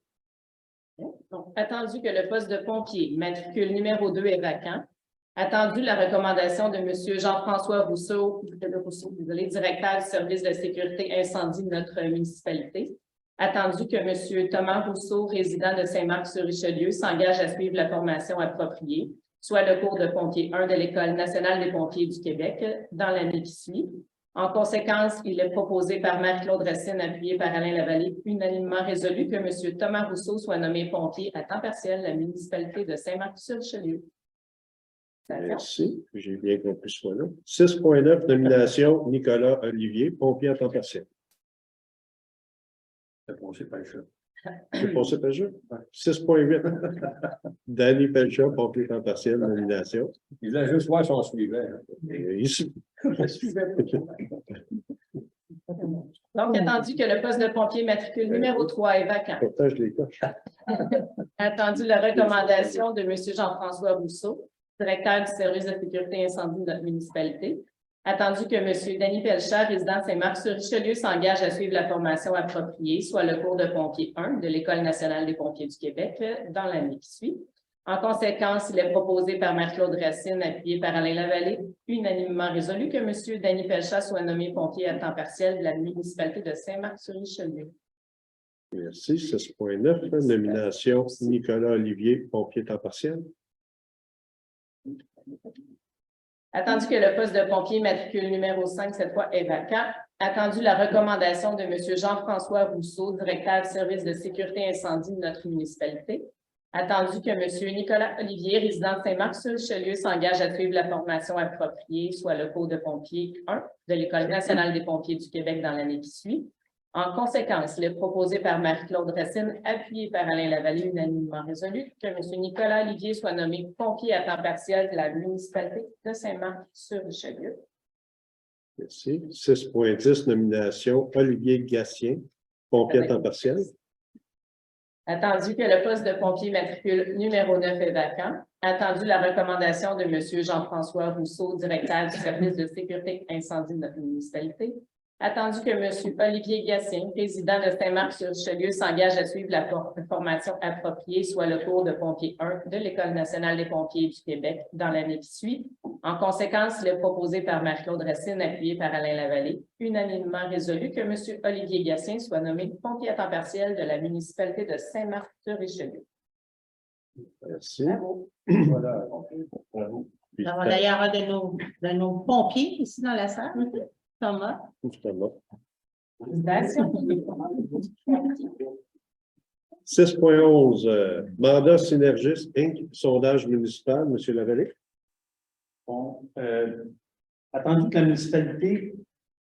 Donc, attendu que le poste de pompier, matricule numéro 2 est vacant. Attendu la recommandation de M. Jean-François Rousseau, directeur du service de sécurité incendie de notre municipalité. Attendu que M. Thomas Rousseau, résident de Saint-Marc-sur-Richelieu, s'engage à suivre la formation appropriée, soit le cours de pompier 1 de l'École nationale des pompiers du Québec, dans l'année qui suit. En conséquence, il est proposé par Marc-Claude Racine, appuyé par Alain Lavallée, unanimement résolu que M. Thomas Rousseau soit nommé pompier à temps partiel de la municipalité de Saint-Marc-sur-Richelieu. Merci, j'ai bien compris ce point-là. 6.9, nomination, Nicolas Olivier, pompier à temps partiel. C'est passé par le chat. C'est passé par le jeu? 6.8, Danny Pelcha, pompier à temps partiel, nomination. Il a juste voir son suivant. Ici. Donc, attendu que le poste de pompier matricule numéro 3 est vacant. Pourtant, je les coche. Attendu la recommandation de M. Jean-François Rousseau, directeur du service de sécurité incendie de notre municipalité. Attendu que M. Danny Pelcha, résident de Saint-Marc-sur-Richelieu, s'engage à suivre la formation appropriée, soit le cours de pompier 1 de l'École nationale des pompiers du Québec, dans l'année qui suit. En conséquence, il est proposé par Marc-Claude Racine, appuyé par Alain Lavallée, unanimement résolu que M. Danny Pelcha soit nommé pompier à temps partiel de la municipalité de Saint-Marc-sur-Richelieu. Merci. 6.9, nomination, Nicolas Olivier, pompier temps partiel. Attendu que le poste de pompier matricule numéro 5, cette fois, est vacant. Attendu la recommandation de M. Jean-François Rousseau, directeur du service de sécurité incendie de notre municipalité. Attendu que M. Nicolas Olivier, résident de Saint-Marc-sur-Richelieu, s'engage à suivre la formation appropriée, soit le cours de pompier 1 de l'École nationale des pompiers du Québec dans l'année qui suit. En conséquence, il est proposé par Marie-Claude Racine, appuyé par Alain Lavallée, unanimement résolu, que M. Nicolas Olivier soit nommé pompier à temps partiel de la municipalité de Saint-Marc-sur-Richelieu. Merci. 6.10, nomination, Olivier Gatien, pompier à temps partiel. Attendu que le poste de pompier matricule numéro 9 est vacant. Attendu la recommandation de M. Jean-François Rousseau, directeur du service de sécurité incendie de notre municipalité. Attendu que M. Olivier Gatien, président de Saint-Marc-sur-Richelieu, s'engage à suivre la formation appropriée, soit le cours de pompier 1 de l'École nationale des pompiers du Québec dans l'année qui suit. En conséquence, il est proposé par Marc-Claude Racine, appuyé par Alain Lavallée, unanimement résolu que M. Olivier Gatien soit nommé pompier à temps partiel de la municipalité de Saint-Marc-sur-Richelieu. Merci. Bravo. Voilà. Bravo. Alors, d'ailleurs, un de nos pompiers ici dans la salle, Thomas. Thomas. 6.11, mandat synergiste, Inc., sondage municipal, M. Lavallée. Bon, attendu que la municipalité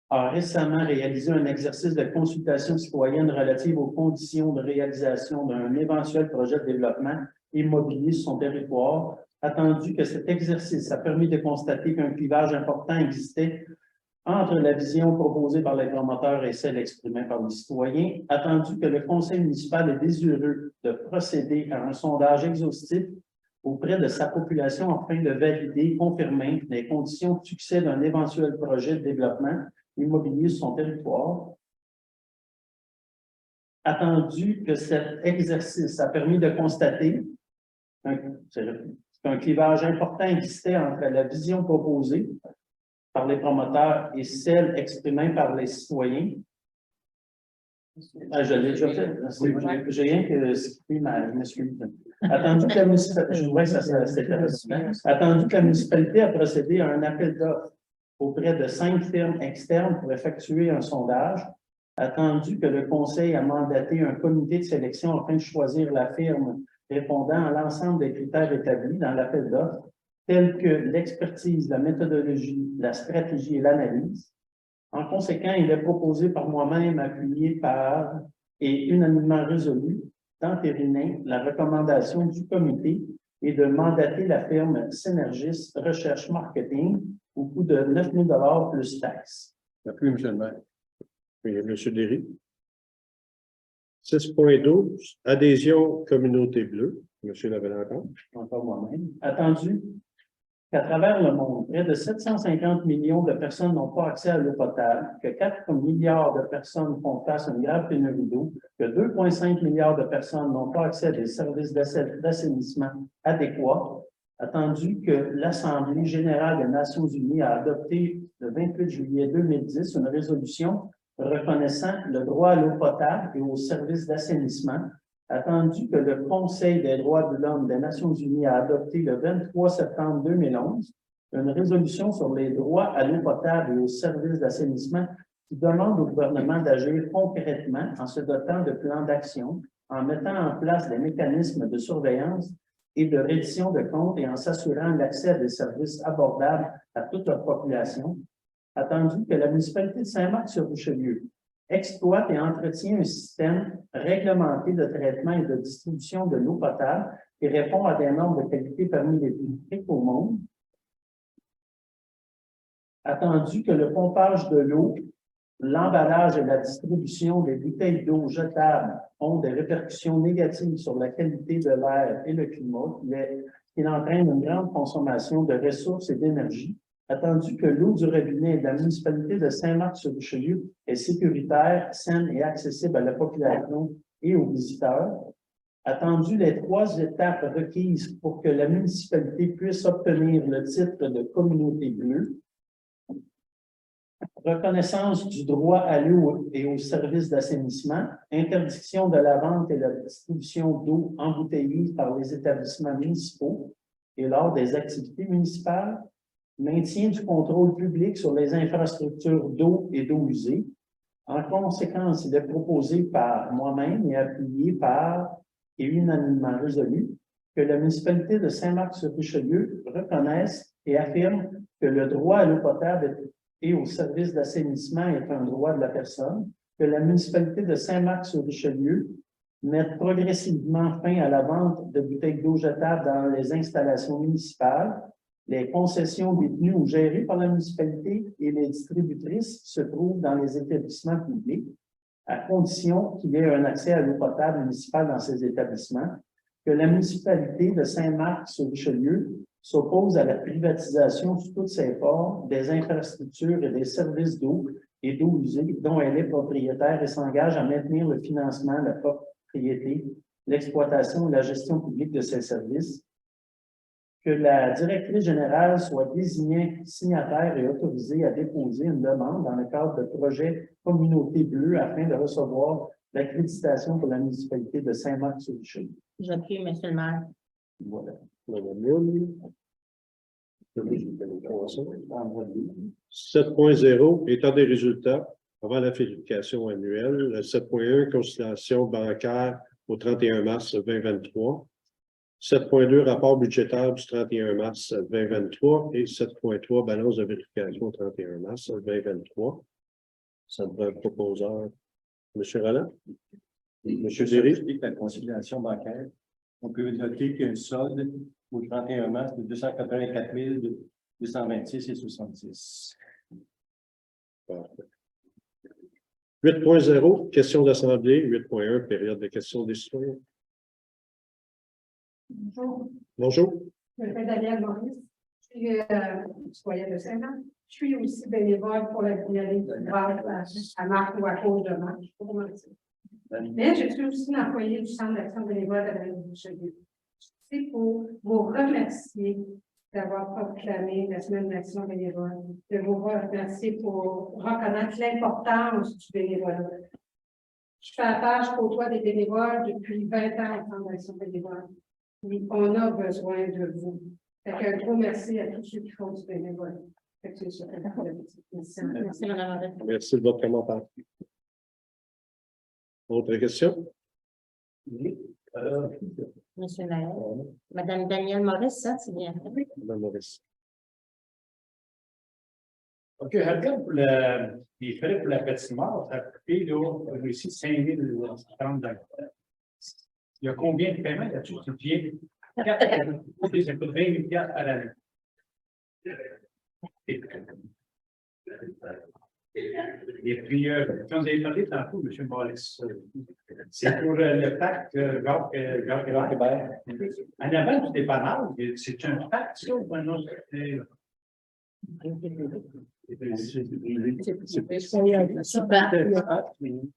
a récemment réalisé un exercice de consultation citoyenne relative aux conditions de réalisation d'un éventuel projet de développement immobilier sur son territoire, attendu que cet exercice a permis de constater qu'un clivage important existait entre la vision proposée par les promoteurs et celle exprimée par les citoyens, attendu que le conseil municipal est désireux de procéder à un sondage exhaustif auprès de sa population afin de valider, confirmer les conditions de succès d'un éventuel projet de développement immobilier sur son territoire. Attendu que cet exercice a permis de constater qu'un clivage important existait entre la vision proposée par les promoteurs et celle exprimée par les citoyens. Je l'ai déjà fait. J'ai rien que skippé, je m'excuse. Attendu que la municipalité a procédé à un appel d'offres auprès de 5 firmes externes pour effectuer un sondage, attendu que le conseil a mandaté un comité de sélection afin de choisir la firme répondant à l'ensemble des critères établis dans l'appel d'offres, tels que l'expertise, la méthodologie, la stratégie et l'analyse. En conséquent, il est proposé par moi-même, appuyé par et unanimement résolu, d'entériner la recommandation du comité et de mandater la firme Synergis Recherche Marketing au coût de 9 000 plus taxes. Appui, M. le maire. Oui, M. Derry. 6.12, adhésion communauté bleue. M. Lavalentine. Encore moi-même. Attendu qu'à travers le monde, près de 750 millions de personnes n'ont pas accès à l'eau potable, que 4 milliards de personnes font face à une grave pénurie d'eau, que 2,5 milliards de personnes n'ont pas accès à des services d'assainissement adéquats, attendu que l'Assemblée générale des Nations unies a adopté le 28 juillet 2010 une résolution reconnaissant le droit à l'eau potable et aux services d'assainissement, attendu que le Conseil des droits de l'homme des Nations unies a adopté le 23 septembre 2011 une résolution sur les droits à l'eau potable et aux services d'assainissement qui demande au gouvernement d'agir concrètement en se dotant de plans d'action, en mettant en place des mécanismes de surveillance et de reddition de comptes et en s'assurant l'accès à des services abordables à toute la population, attendu que la municipalité de Saint-Marc-sur-Richelieu exploite et entretient un système réglementé de traitement et de distribution de l'eau potable qui répond à des normes de qualité parmi les plus strictes au monde. Attendu que le pompage de l'eau, l'emballage et la distribution des bouteilles d'eau jetables ont des répercussions négatives sur la qualité de l'air et le climat, qu'il entraîne une grande consommation de ressources et d'énergie. Attendu que l'eau du robinet de la municipalité de Saint-Marc-sur-Richelieu est sécuritaire, saine et accessible à la population et aux visiteurs. Attendu les 3 étapes requises pour que la municipalité puisse obtenir le titre de communauté bleue. Reconnaissance du droit à l'eau et aux services d'assainissement, interdiction de la vente et la distribution d'eau embouteillée par les établissements municipaux et lors des activités municipales, maintien du contrôle public sur les infrastructures d'eau et d'eau usée. En conséquence, il est proposé par moi-même et appuyé par et unanimement résolu que la municipalité de Saint-Marc-sur-Richelieu reconnaisse et affirme que le droit à l'eau potable et aux services d'assainissement est un droit de la personne, que la municipalité de Saint-Marc-sur-Richelieu mette progressivement fin à la vente de bouteilles d'eau jetable dans les installations municipales, les concessions détenues ou gérées par la municipalité et les distributrices se trouvent dans les établissements publics, à condition qu'il y ait un accès à l'eau potable municipale dans ces établissements, que la municipalité de Saint-Marc-sur-Richelieu s'oppose à la privatisation sous toutes ses formes des infrastructures et des services d'eau et d'eau usée dont elle est propriétaire et s'engage à maintenir le financement, la propriété, l'exploitation et la gestion publique de ces services, que la directrice générale soit désignée signataire et autorisée à déposer une demande dans le cadre de projets Communauté bleue afin de recevoir l'accréditation pour la municipalité de Saint-Marc-sur-Richelieu. J'appuie, M. le maire. Voilà. Madame Lune. 7.0, état des résultats avant la vérification annuelle. 7.1, consultation bancaire au 31 mars 2023. 7.2, rapport budgétaire du 31 mars 2023 et 7.3, balance de vérification au 31 mars 2023. Ça devrait être proposeur. M. Roland? M. Derry? La conciliation bancaire, on peut noter qu'il y a un solde au 31 mars de 284 226 et 70. Parfait. 8.0, questions d'assemblée. 8.1, période de questions des citoyens. Bonjour, Bonjour. je m'appelle Danielle Maurice. Je suis citoyenne de Saint-Marc. Je suis aussi bénévole pour la Biennale à Marc ou à cause de Marc. Mais je suis aussi une employée du Centre d'action bénévole de la Richelieu. C'est pour vous remercier d'avoir proclamé la semaine d'action bénévole, de vous remercier pour reconnaître l'importance du bénévolat. Je fais appel, je côtoie des bénévoles depuis 20 ans au Centre d'action bénévole. Oui, on a besoin de vous. Fait qu'un gros merci à tous ceux qui font du bénévolat. Fait que c'est ça. Merci, Mme Arel. Merci de votre commentaire. Autre question? Monsieur Naël. Madame Danielle Maurice, ça, c'est bien. Madame Maurice. OK, regarde pour les frais pour la patinoire, ça a coûté là, ici 5 030 $. Il y a combien de paiements là-dessus? C'est bien. Ça coûte 20 000 $ par année. Et puis, quand vous avez parlé tantôt, M. Maurice, c'est pour le parc Jacques Hébert. En avant du dépannage, c'est un parc, ça, ou un autre? Il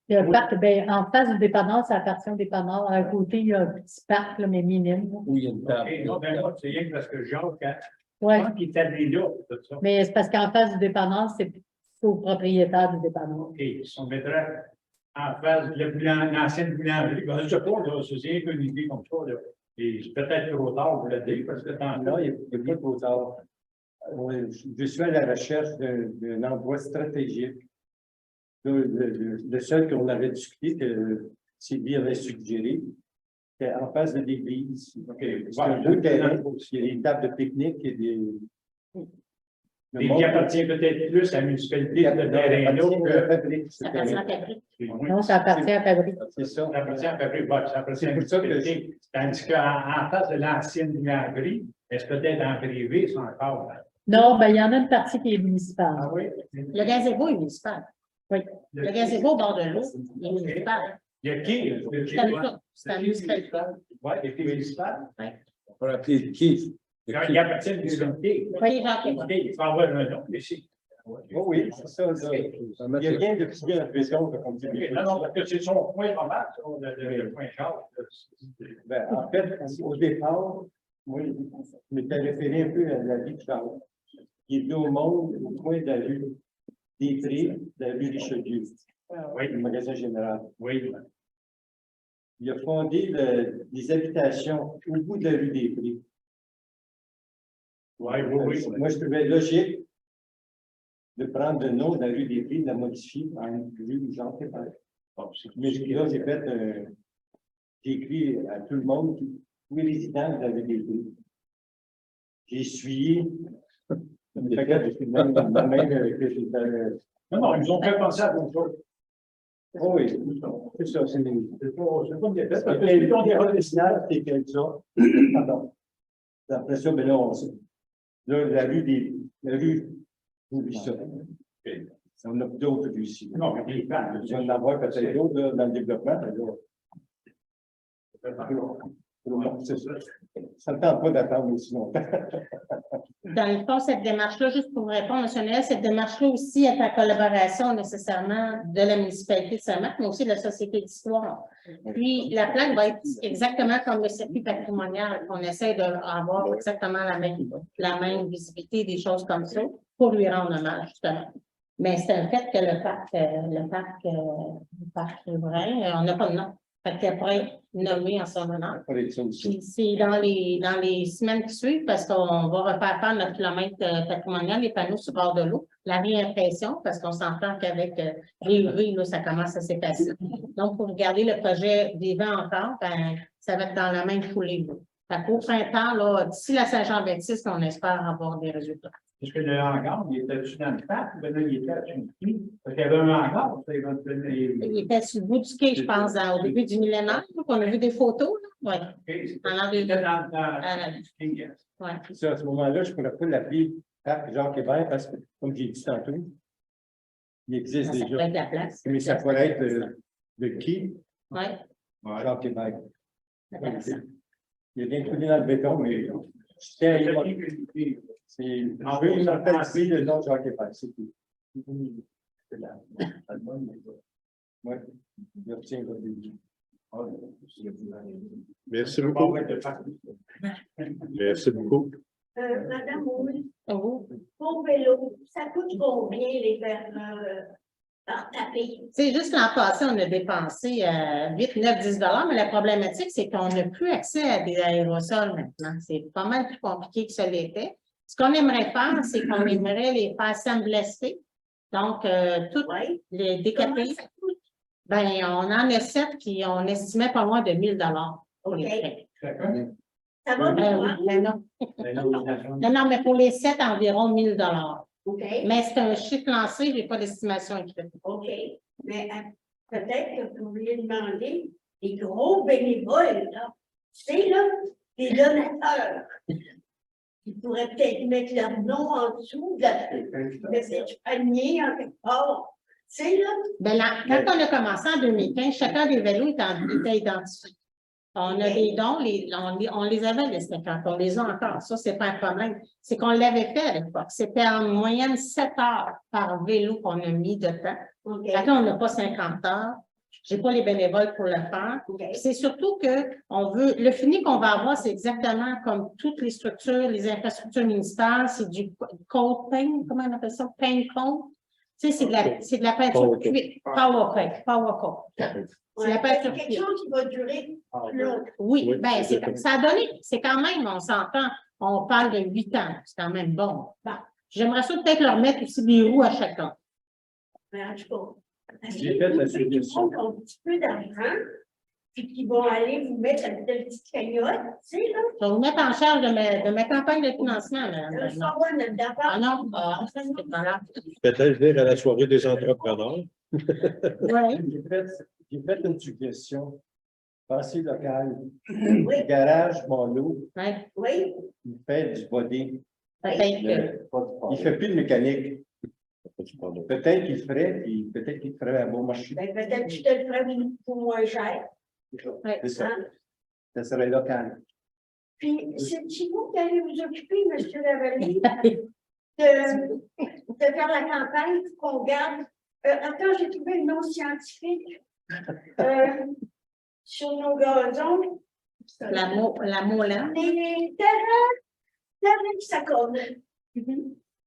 y a un parc, ben, en face du dépanneur, ça appartient au dépanneur. À côté, il y a un petit parc, là, mais minime. Oui, il y a une table. Non, ben là, c'est rien que parce que Jacques, Ouais. je pense qu'il est allé là, tout ça. Mais c'est parce qu'en face du dépanneur, c'est au propriétaire du dépanneur. OK, si on mettrait en face de l'ancienne boulangerie, ben, je ne sais pas, là, c'est rien qu'une idée comme ça, là. Et c'est peut-être trop tard pour le dire, parce que tant Non, il n'y a pas trop tard. Je suis à la recherche d'un endroit stratégique. Le seul qu'on avait discuté, que Sylvie avait suggéré, c'était en face de l'église. C'est un beau terrain, il y a des tables de pique-nique et des. Et qui appartient peut-être plus à la municipalité de terrain-là que. Ça appartient à Patrick. Non, ça appartient à Fabrique. C'est ça. Ça appartient à Fabrique, ça appartient à la municipalité. Tandis qu'en face de l'ancienne boulangerie, est-ce peut-être en privé, c'est encore. Non, ben, il y en a une partie qui est municipale. Ah oui? Le gazebo est municipal. Oui. Le gazebo au bord de l'eau, il est municipal. Il y a qui? C'est un municipal. Oui, il est municipal. On va appeler qui? Il appartient à la municipalité. Oui, Jacques. OK, il faut avoir un nom, mais c'est. Oui, c'est ça. Il n'y a rien de plus d'impression comme dit. Non, non, parce que c'est son point normal, le point Charles. Ben, en fait, au départ, moi, je m'étais référé un peu à la vie de Charles, qui était au monde, au coin de la rue des Prés, de la rue Richelieu, Oui, le magasin général. oui. Il a fondé des habitations au bout de la rue des Prés. Oui, oui, oui. Moi, je trouvais logique de prendre le nom de la rue des Prés, de la modifier en une rue Jean Hébert. Mais là, j'ai écrit à tout le monde, tous les résidents de la rue des Prés. J'ai essuyé. Non, Non, ils nous ont fait penser à d'autres choses. oh oui, c'est ça, c'est pas bien fait. parce que les gens des originales, c'est comme ça. Pardon. Après ça, ben là, la rue, oublie ça. On a d'autres rues ici. Non, mais les fans, Il va y en avoir peut-être d'autres là, dans le développement. C'est ça. Ça ne tente pas d'attendre aussi longtemps. Dans le fond, cette démarche-là, juste pour répondre, M. Noël, cette démarche-là aussi est en collaboration nécessairement de la municipalité de Saint-Marc, mais aussi de la Société d'histoire. Puis, la plaque va être exactement comme le circuit patrimonial. On essaie d'avoir exactement la même visibilité, des choses comme ça, pour lui rendre hommage, justement. Mais c'est un fait que le parc riverain, on n'a pas de nom. Fait qu'elle pourrait être nommée en son honneur. Puis c'est dans les semaines qui suivent, parce qu'on va refaire faire notre kilomètre patrimonial, les panneaux sur le bord de l'eau, la réimpression, parce qu'on s'entend qu'avec Réuvé, là, ça commence à s'effacer. Donc, pour regarder le projet vivant encore, ben, ça va être dans la même foulée. Fait qu'au printemps, là, d'ici la Saint-Jean-Baptiste, on espère avoir des résultats. Parce que le hangar, il était-tu dans le parc? Ben là, il était sur le quai. Parce qu'il y avait un hangar, ça, éventuellement. Il était sur le bout du quai, je pense, au début du millénaire, qu'on a vu des photos. Oui. Il En était dans le le quai. ouais. Ça, à ce moment-là, je ne pourrais pas l'appeler Parc Jacques Hébert parce que, comme j'ai dit tantôt, Il existe Ça déjà. pourrait être la place. Mais ça pourrait être de qui? Oui. Jean Québec. Intéressant. Il est inclus dans le béton, mais c'est je veux immortaliser le nom de Jean Québec, c'est tout. C'est la ouais. Je retiens votre début. Merci beaucoup. Merci beaucoup. Madame Mouy, Oh. pour vélo, ça coûte combien les verres par tapis? C'est juste l'an passé, on a dépensé 8, 9, 10 $, mais la problématique, c'est qu'on n'a plus accès à des aérosols maintenant. C'est pas mal plus compliqué que ça l'était. Ce qu'on aimerait faire, c'est qu'on aimerait les faire sandblaster. Donc, toutes les décapés, ben, on en a 7 qui on estimait pas loin de 1 000 pour les frais. Ça va bien? Oui, mais non. Non, non, mais pour les 7, environ 1 000 OK. Mais c'est un chiffre lancé, je n'ai pas d'estimation écrite. OK. Mais peut-être que vous pourriez demander des gros bénévoles, là. Tu sais, là, des donateurs. Ils pourraient peut-être mettre leur nom en dessous de cette panier en quelque part. Tu sais, là. Ben là, quand on a commencé en 2015, chacun des vélos était identifié. On a des dons, on les avait laissés quand on les a encore. Ça, c'est pas un problème. C'est qu'on l'avait fait à l'époque. C'était en moyenne 7 heures par vélo qu'on a mis de temps. OK. Là, on n'a pas 50 heures. J'ai pas les bénévoles pour le faire. OK. C'est surtout que on veut, le fini qu'on va avoir, c'est exactement comme toutes les structures, les infrastructures municipales, c'est du coat paint, comment on appelle ça? Paint coat. Tu sais, c'est de la peinture cuite. Power coat. C'est la peinture quelque cuite. chose qui va durer longtemps. Oui, Oui, ben, exactement. ça a donné, c'est quand même, on s'entend, on parle de 8 ans, c'est quand même bon. Bon, j'aimerais ça peut-être leur mettre aussi des roues à chacun. Mais en tout cas, J'ai fait la qui suggestion. ont un petit peu d'argent, puis qui vont aller vous mettre une petite cagnotte, tu sais, là. Je vais vous mettre en charge de ma campagne de financement, madame. Je vais avoir notre Ah d'affaires. non, c'est pas là. Peut-être venir à la soirée des entrepreneurs. Oui. J'ai fait une suggestion. Passé local. Oui. Garage, mon lot, Ouais, Oui, il fait du body. peut-être que. Il ne fait plus de mécanique. Peut-être qu'il ferait, puis peut-être qu'il ferait un bon marché. ben, peut-être que je te le ferai pour moins cher. C'est ça. Hein? Ça serait local. Puis, c'est vous qui allez vous occuper, M. Lavallée, de faire la campagne pour qu'on garde. Attends, j'ai trouvé le nom scientifique sur nos gazons. La Moulin. Les terrains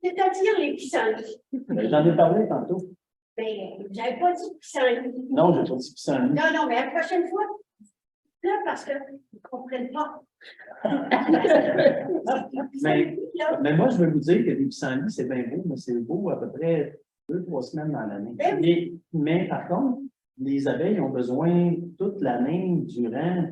c'est-à-dire les pissenlits. J'en ai parlé tantôt. Ben, vous n'avez pas dit pissenlit. Non, je n'ai pas dit pissenlit. Non, non, mais la prochaine fois, là, parce qu'ils ne comprennent pas. Mais moi, je veux vous dire que les pissenlits, c'est bien beau, mais c'est beau à peu près 2-3 semaines dans l'année. Ben Mais par contre, les abeilles ont besoin toute l'année durant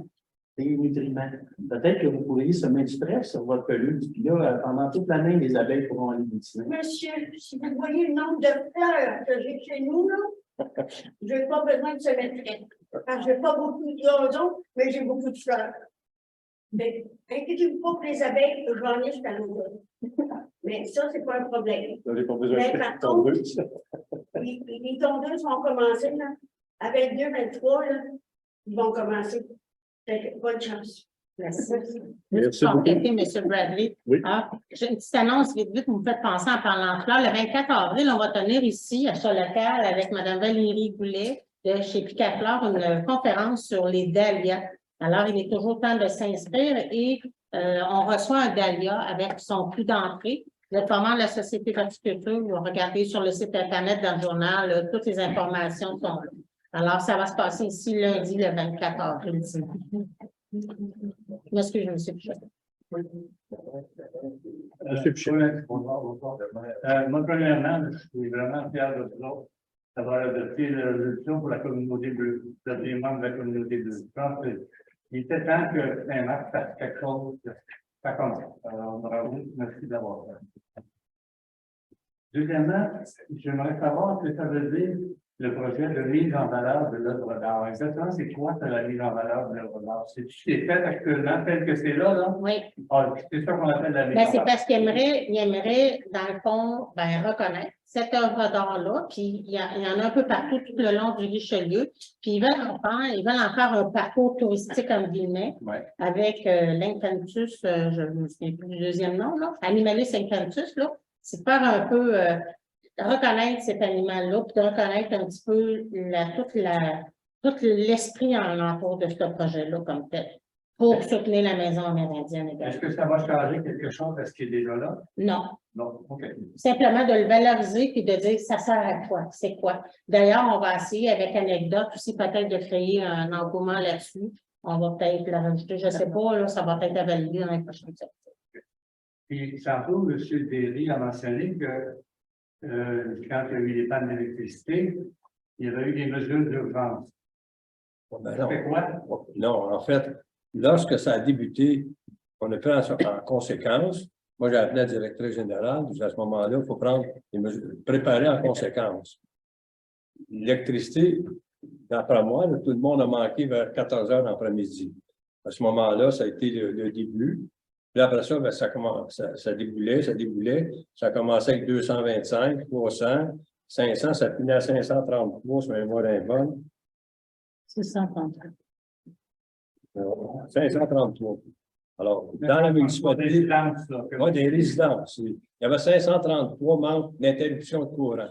des nutriments. Peut-être que vous pourriez semer du trèfle sur votre pelouse, puis là, pendant toute l'année, les abeilles pourront aller butiner. Monsieur, si vous voyez le nombre de fleurs que j'ai chez nous, là, je n'ai pas besoin de se mettre près. Parce que je n'ai pas beaucoup de gazon, mais j'ai beaucoup de fleurs. Mais inquiétez-vous pas que les abeilles, je vais en jusqu'à l'automne. Mais ça, c'est pas un problème. Vous n'avez pas besoin Mais de par tondeuses. Les tondeuses vont commencer, là. Avec 2-23, là, ils vont commencer. Fait que bonne chance. Merci. Merci beaucoup. Compléter, M. Bradley. Oui. Ah, j'ai une petite annonce vite, vite, vous me faites penser en parlant de fleurs. Le 24 avril, on va tenir ici, à Solocal, avec Mme Valérie Goulet de chez Picafleur, une conférence sur les dahlias. Alors, il est toujours temps de s'inscrire et on reçoit un dahlia avec son prix d'entrée. Notamment la Société d'horticulture, vous regardez sur le site Internet dans le journal, toutes les informations sont là. Alors, ça va se passer ici lundi, le 24 avril. M'excuse, M. Pichot. Monsieur Pichot. Moi, premièrement, je suis vraiment fier de ça. D'avoir adopté la résolution pour la communauté bleue, les membres de la communauté bleue. Je pense qu'il était temps que Saint-Marc fasse quelque chose. Ça commence. Alors, bravo, merci d'avoir fait. Deuxièmement, j'aimerais savoir ce que ça veut dire le projet de mise en valeur de l'œuvre d'art. Exactement, c'est quoi la mise en valeur de l'œuvre d'art? C'est tout ce qui est fait actuellement, tel que c'est là? Oui. Ah, c'est ça qu'on appelle la mise Ben, en c'est valeur. parce qu'il aimerait, dans le fond, reconnaître cette œuvre d'art-là, puis il y en a un peu partout tout le long du Richelieu, puis ils veulent en faire un parcours touristique, en guillemets, Ouais. avec l'Incantus, je ne me souviens plus du deuxième nom, là, Animalis Incantus, là, c'est de faire un peu, reconnaître cet animal-là, puis de reconnaître un petit peu tout l'esprit en entour de ce projet-là comme tel, pour soutenir la maison amérindienne Est-ce également. que ça va changer quelque chose à ce qui est déjà là? Non. Non, OK. Simplement de le valoriser puis de dire ça sert à quoi, c'est quoi. D'ailleurs, on va essayer avec anecdote aussi peut-être de créer un engouement là-dessus. On va peut-être le rajouter, je ne sais pas, là, ça va peut-être être validé dans les prochaines semaines. Puis, tantôt, M. Derry a mentionné que quand il y a eu les pannes d'électricité, il y avait eu des mesures d'urgence. Ben Ça fait quoi? non, en fait, lorsque ça a débuté, on a pris en conséquence. Moi, j'ai appelé la directrice générale. À ce moment-là, il faut prendre des mesures, préparer en conséquence. L'électricité, d'après moi, là, tout le monde a manqué vers 14 heures l'après-midi. À ce moment-là, ça a été le début. Puis après ça, ben, ça déboulait. Ça a commencé avec 225, 300, 500, ça finit à 533, c'est un mois d'un bon. 633. 533. Alors, dans la municipalité, des résidences. Il y avait 533 membres d'interruption de courant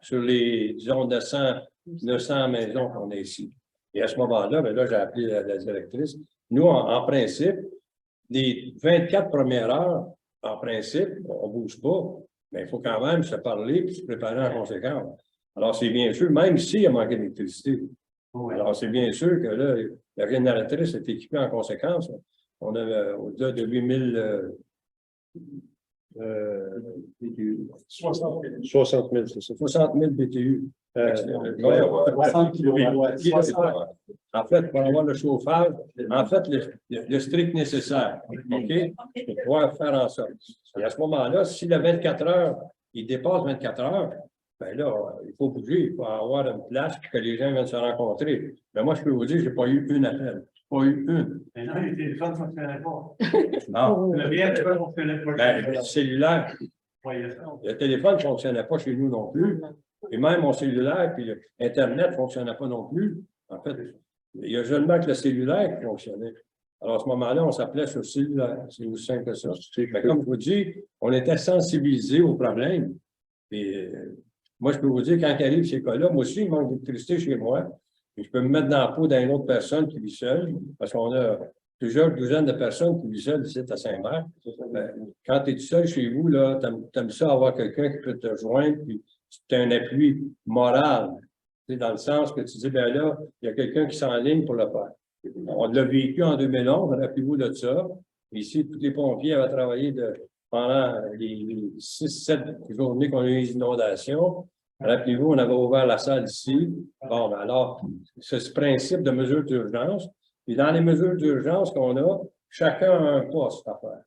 sur les, disons, 900 maisons qu'on a ici. Et à ce moment-là, ben là, j'ai appelé la directrice. Nous, en principe, les 24 premières heures, en principe, on ne bouge pas, mais il faut quand même se parler et se préparer en conséquence. Alors, c'est bien sûr, même s'il y a manqué d'électricité. Alors, c'est bien sûr que là, la génératrice est équipée en conséquence. On avait au-delà de 8000 60 000, c'est ça. 60 000 BTU. 60 kW. En fait, pour avoir le chauffage, en fait, le strict nécessaire, OK? Pour pouvoir faire en sorte. Et à ce moment-là, si le 24 heures, il dépasse 24 heures, ben là, il faut bouger, il faut avoir une place pour que les gens viennent se rencontrer. Mais moi, je peux vous dire, je n'ai pas eu une appel. Pas eu une. Mais non, les téléphones ne fonctionnaient pas. Non. Le téléphone ne fonctionnait pas. Ben, le cellulaire, le téléphone ne fonctionnait pas chez nous non plus. Et même mon cellulaire, puis Internet ne fonctionnait pas non plus. En fait, il y a seulement que le cellulaire qui fonctionnait. Alors, à ce moment-là, on s'appelait sur le cellulaire. C'est aussi simple que ça. Mais comme je vous dis, on était sensibilisés au problème. Et moi, je peux vous dire, quand il arrive ces cas-là, moi aussi, il manque d'électricité chez moi. Et je peux me mettre dans la peau d'une autre personne qui vit seule, parce qu'on a plusieurs douzaines de personnes qui vivent seules ici à Saint-Marc. Quand tu es tout seul chez vous, là, tu aimes ça avoir quelqu'un qui peut te joindre, puis tu as un appui moral, dans le sens que tu dis, bien là, il y a quelqu'un qui s'enligne pour le faire. On l'a vécu en 2011, rappelez-vous de ça. Ici, tous les pompiers avaient travaillé pendant les 6-7 journées qu'on a eu les inondations. Rappelez-vous, on avait ouvert la salle ici. Bon, ben alors, c'est ce principe de mesures d'urgence. Et dans les mesures d'urgence qu'on a, chacun a un poste à faire.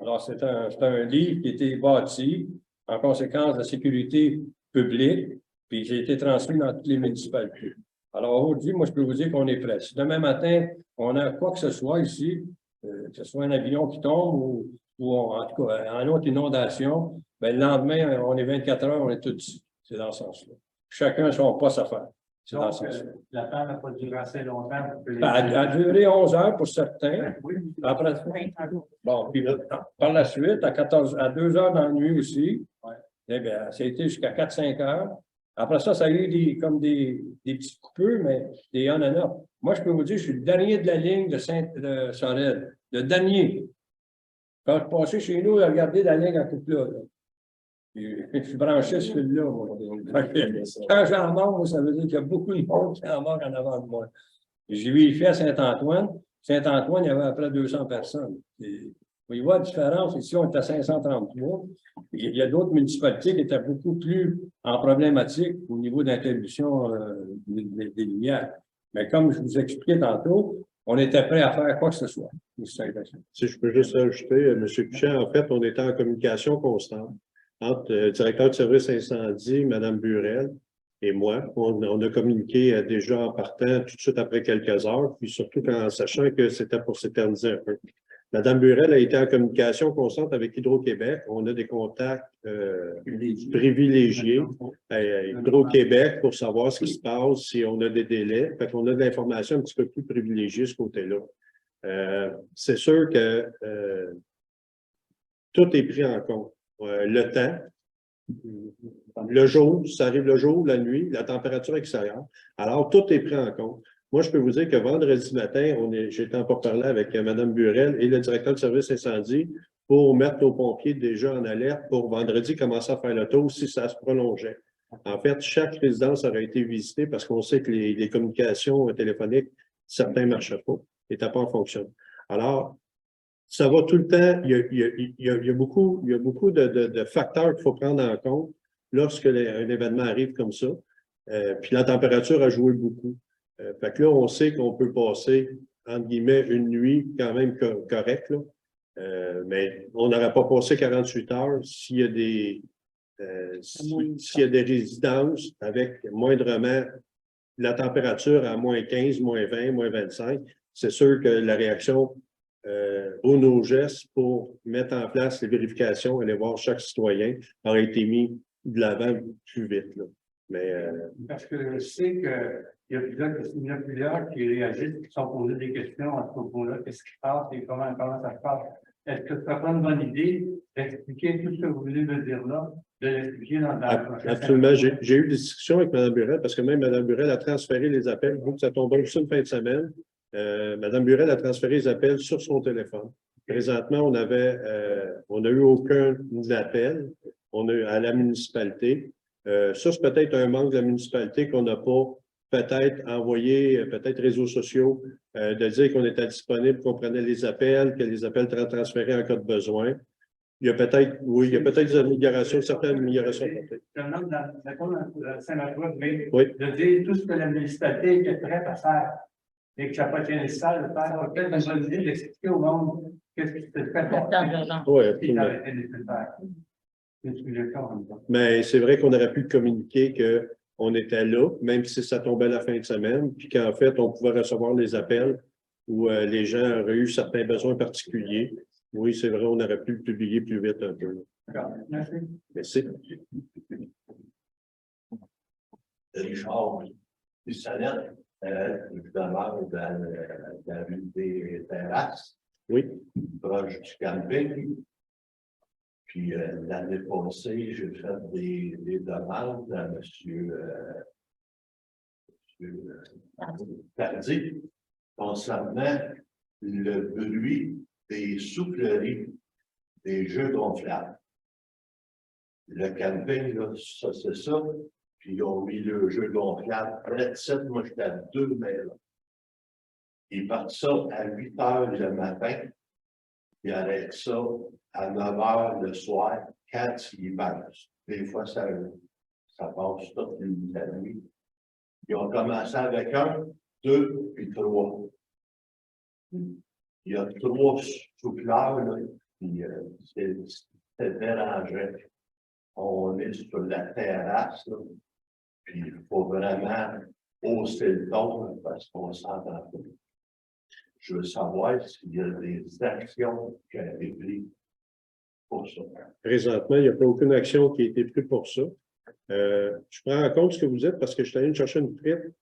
Alors, c'est un livre qui a été bâti en conséquence de la sécurité publique, puis qui a été transmis dans toutes les municipalités. Alors, aujourd'hui, moi, je peux vous dire qu'on est prêt. Si demain matin, on a quoi que ce soit ici, que ce soit un avion qui tombe ou en tout cas, en autre inondation, bien, le lendemain, on est 24 heures, on est tous ici. C'est dans ce sens-là. Chacun a son poste à faire. C'est dans ce sens-là. La panne n'a pas duré assez longtemps pour que les... Elle a duré 11 heures pour certains. Oui. Après, bon, puis par la suite, à 2 heures dans la nuit aussi, eh bien, ça a été jusqu'à 4-5 heures. Après ça, ça a eu des petites coupures, mais des on and off. Moi, je peux vous dire, je suis le dernier de la ligne de Sainte-Sorel. Le dernier. Quand je passais chez nous, regardez la ligne à coupe-là. Je suis branché ce fil-là. Quand j'en manque, ça veut dire qu'il y a beaucoup de monde qui en manque en avant de moi. J'ai vérifié à Saint-Antoine. Saint-Antoine, il y avait à peu près 200 personnes. Et, vous voyez la différence. Ici, on est à 533. Il y a d'autres municipalités qui étaient beaucoup plus en problématique au niveau d'interruption des lumières. Mais comme je vous expliquais tantôt, on était prêt à faire quoi que ce soit. Si je peux juste ajouter, M. Cuchet, en fait, on était en communication constante entre le directeur de service incendie, Mme Burel, et moi. On a communiqué déjà en partant tout de suite après quelques heures, puis surtout en sachant que c'était pour s'éterniser un peu. Mme Burel a été en communication constante avec Hydro-Québec. On a des contacts privilégiés à Hydro-Québec pour savoir ce qui se passe, si on a des délais. Fait qu'on a de l'information un petit peu plus privilégiée de ce côté-là. C'est sûr que tout est pris en compte. Le temps, le jour, ça arrive le jour, la nuit, la température extérieure. Alors, tout est pris en compte. Moi, je peux vous dire que vendredi matin, j'ai été en pourparlers avec Mme Burel et le directeur de service incendie pour mettre nos pompiers déjà en alerte pour vendredi commencer à faire le tour si ça se prolongeait. En fait, chaque résidence aurait été visitée parce qu'on sait que les communications téléphoniques, certains ne marchaient pas, n'étaient pas en fonction. Alors, ça va tout le temps, il y a beaucoup de facteurs qu'il faut prendre en compte lorsque un événement arrive comme ça. Puis la température a joué beaucoup. Fait que là, on sait qu'on peut passer, entre guillemets, une nuit quand même correcte, là. Mais on n'aurait pas passé 48 heures s'il y a des résidences avec moindrement la température à moins 15, moins 20, moins 25. C'est sûr que la réaction aux nos gestes pour mettre en place les vérifications, aller voir chaque citoyen, aurait été mis de l'avant plus vite, là. Mais, parce que je sais qu'il y a plusieurs qui réagissent, qui sont posés des questions à ce propos-là. Qu'est-ce qui se passe et comment ça se passe? Est-ce que ce serait pas une bonne idée d'expliquer tout ce que vous venez de dire là, de l'expliquer dans la prochaine? Absolument. J'ai eu des discussions avec Mme Burel parce que même Mme Burel a transféré les appels. Donc, ça tombait aussi une fin de semaine. Mme Burel a transféré les appels sur son téléphone. Présentement, on n'a eu aucun appel à la municipalité. Ça, c'est peut-être un manque de la municipalité qu'on n'a pas peut-être envoyé, peut-être réseaux sociaux, de dire qu'on était disponible, qu'on prenait les appels, que les appels seraient transférés en cas de besoin. Il y a peut-être, oui, il y a peut-être des améliorations, certaines améliorations. Je demande dans la Saint-Marcois de dire tout ce que la municipalité est prête à faire et que ça n'a pas été nécessaire de faire. Peut-être une bonne idée d'expliquer au monde qu'est-ce qui se fait pour oui, absolument. Mais c'est vrai qu'on aurait pu communiquer qu'on était là, même si ça tombait la fin de semaine, puis qu'en fait, on pouvait recevoir les appels où les gens auraient eu certains besoins particuliers. Oui, c'est vrai, on aurait pu le publier plus vite un peu. D'accord. Merci. Merci. Richard, du salaire, évidemment, dans la rue des Terrasses. Oui. Proche du camping. Puis l'année passée, j'ai fait des demandes à M. Tardy concernant le bruit des souffleries des jeux gonflables. Le camping, là, ça, c'est ça. Puis ils ont mis le jeu gonflable près de 7, moi j'étais à 2 mètres. Ils partent ça à 8 heures le matin. Ils arrêtent ça à 9 heures le soir, quand ils passent. Des fois, ça passe toute la nuit. Ils ont commencé avec 1, 2, puis 3. Il y a 3 souffleurs, là, puis c'est dérangeant. On est sur la terrasse, là, puis il faut vraiment hausser le ton, là, parce qu'on s'entend pas. Je veux savoir s'il y a des actions qui ont été prises pour ça. Présentement, il n'y a pas aucune action qui a été prise pour ça. Je prends en compte ce que vous dites parce que je suis allé chercher une frite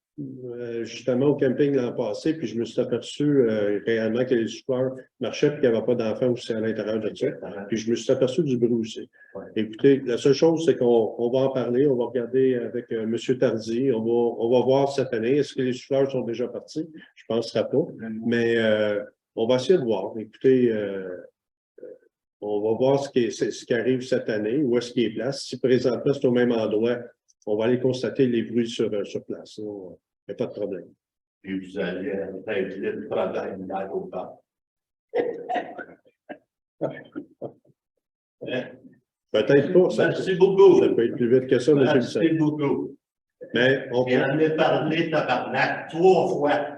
justement au camping l'an passé, puis je me suis aperçu réellement que les souffleurs marchaient et qu'il n'y avait pas d'enfants aussi à l'intérieur de ça. Puis je me suis aperçu du bruit aussi. Ouais. Écoutez, la seule chose, c'est qu'on va en parler, on va regarder avec M. Tardy, on va voir cette année, est-ce que les souffleurs sont déjà partis? Je ne penserai pas, mais on va essayer de voir. Écoutez, on va voir ce qui arrive cette année, où est-ce qu'il est place. Si présentement c'est au même endroit, on va aller constater les bruits sur place. Il n'y a pas de problème. Et vous allez régler le problème dans l'automne. Peut-être pas. Merci beaucoup. Ça peut être plus vite que ça, M. Bissett. Merci beaucoup. Mais on en ai parlé, tabarnak, 3 fois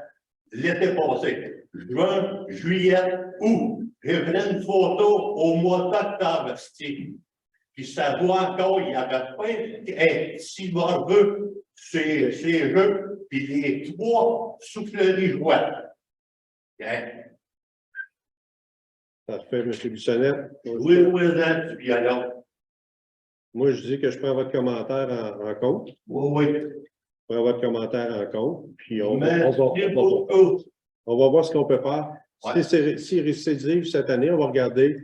l'été passé. Juin, juillet, août. J'ai pris une photo au mois d'octobre. Puis ça doit encore, il n'y avait pas. Hey, si Morveux, ces jeux, puis les 3 souffleries jointes. Hein? Parfait, M. Bissonnette. Oui, puis alors. Moi, je dis que je prends votre commentaire en compte. Oui. Je prends votre commentaire en compte, puis on va voir ce qu'on peut faire. Ouais. Si récidive cette année, on va regarder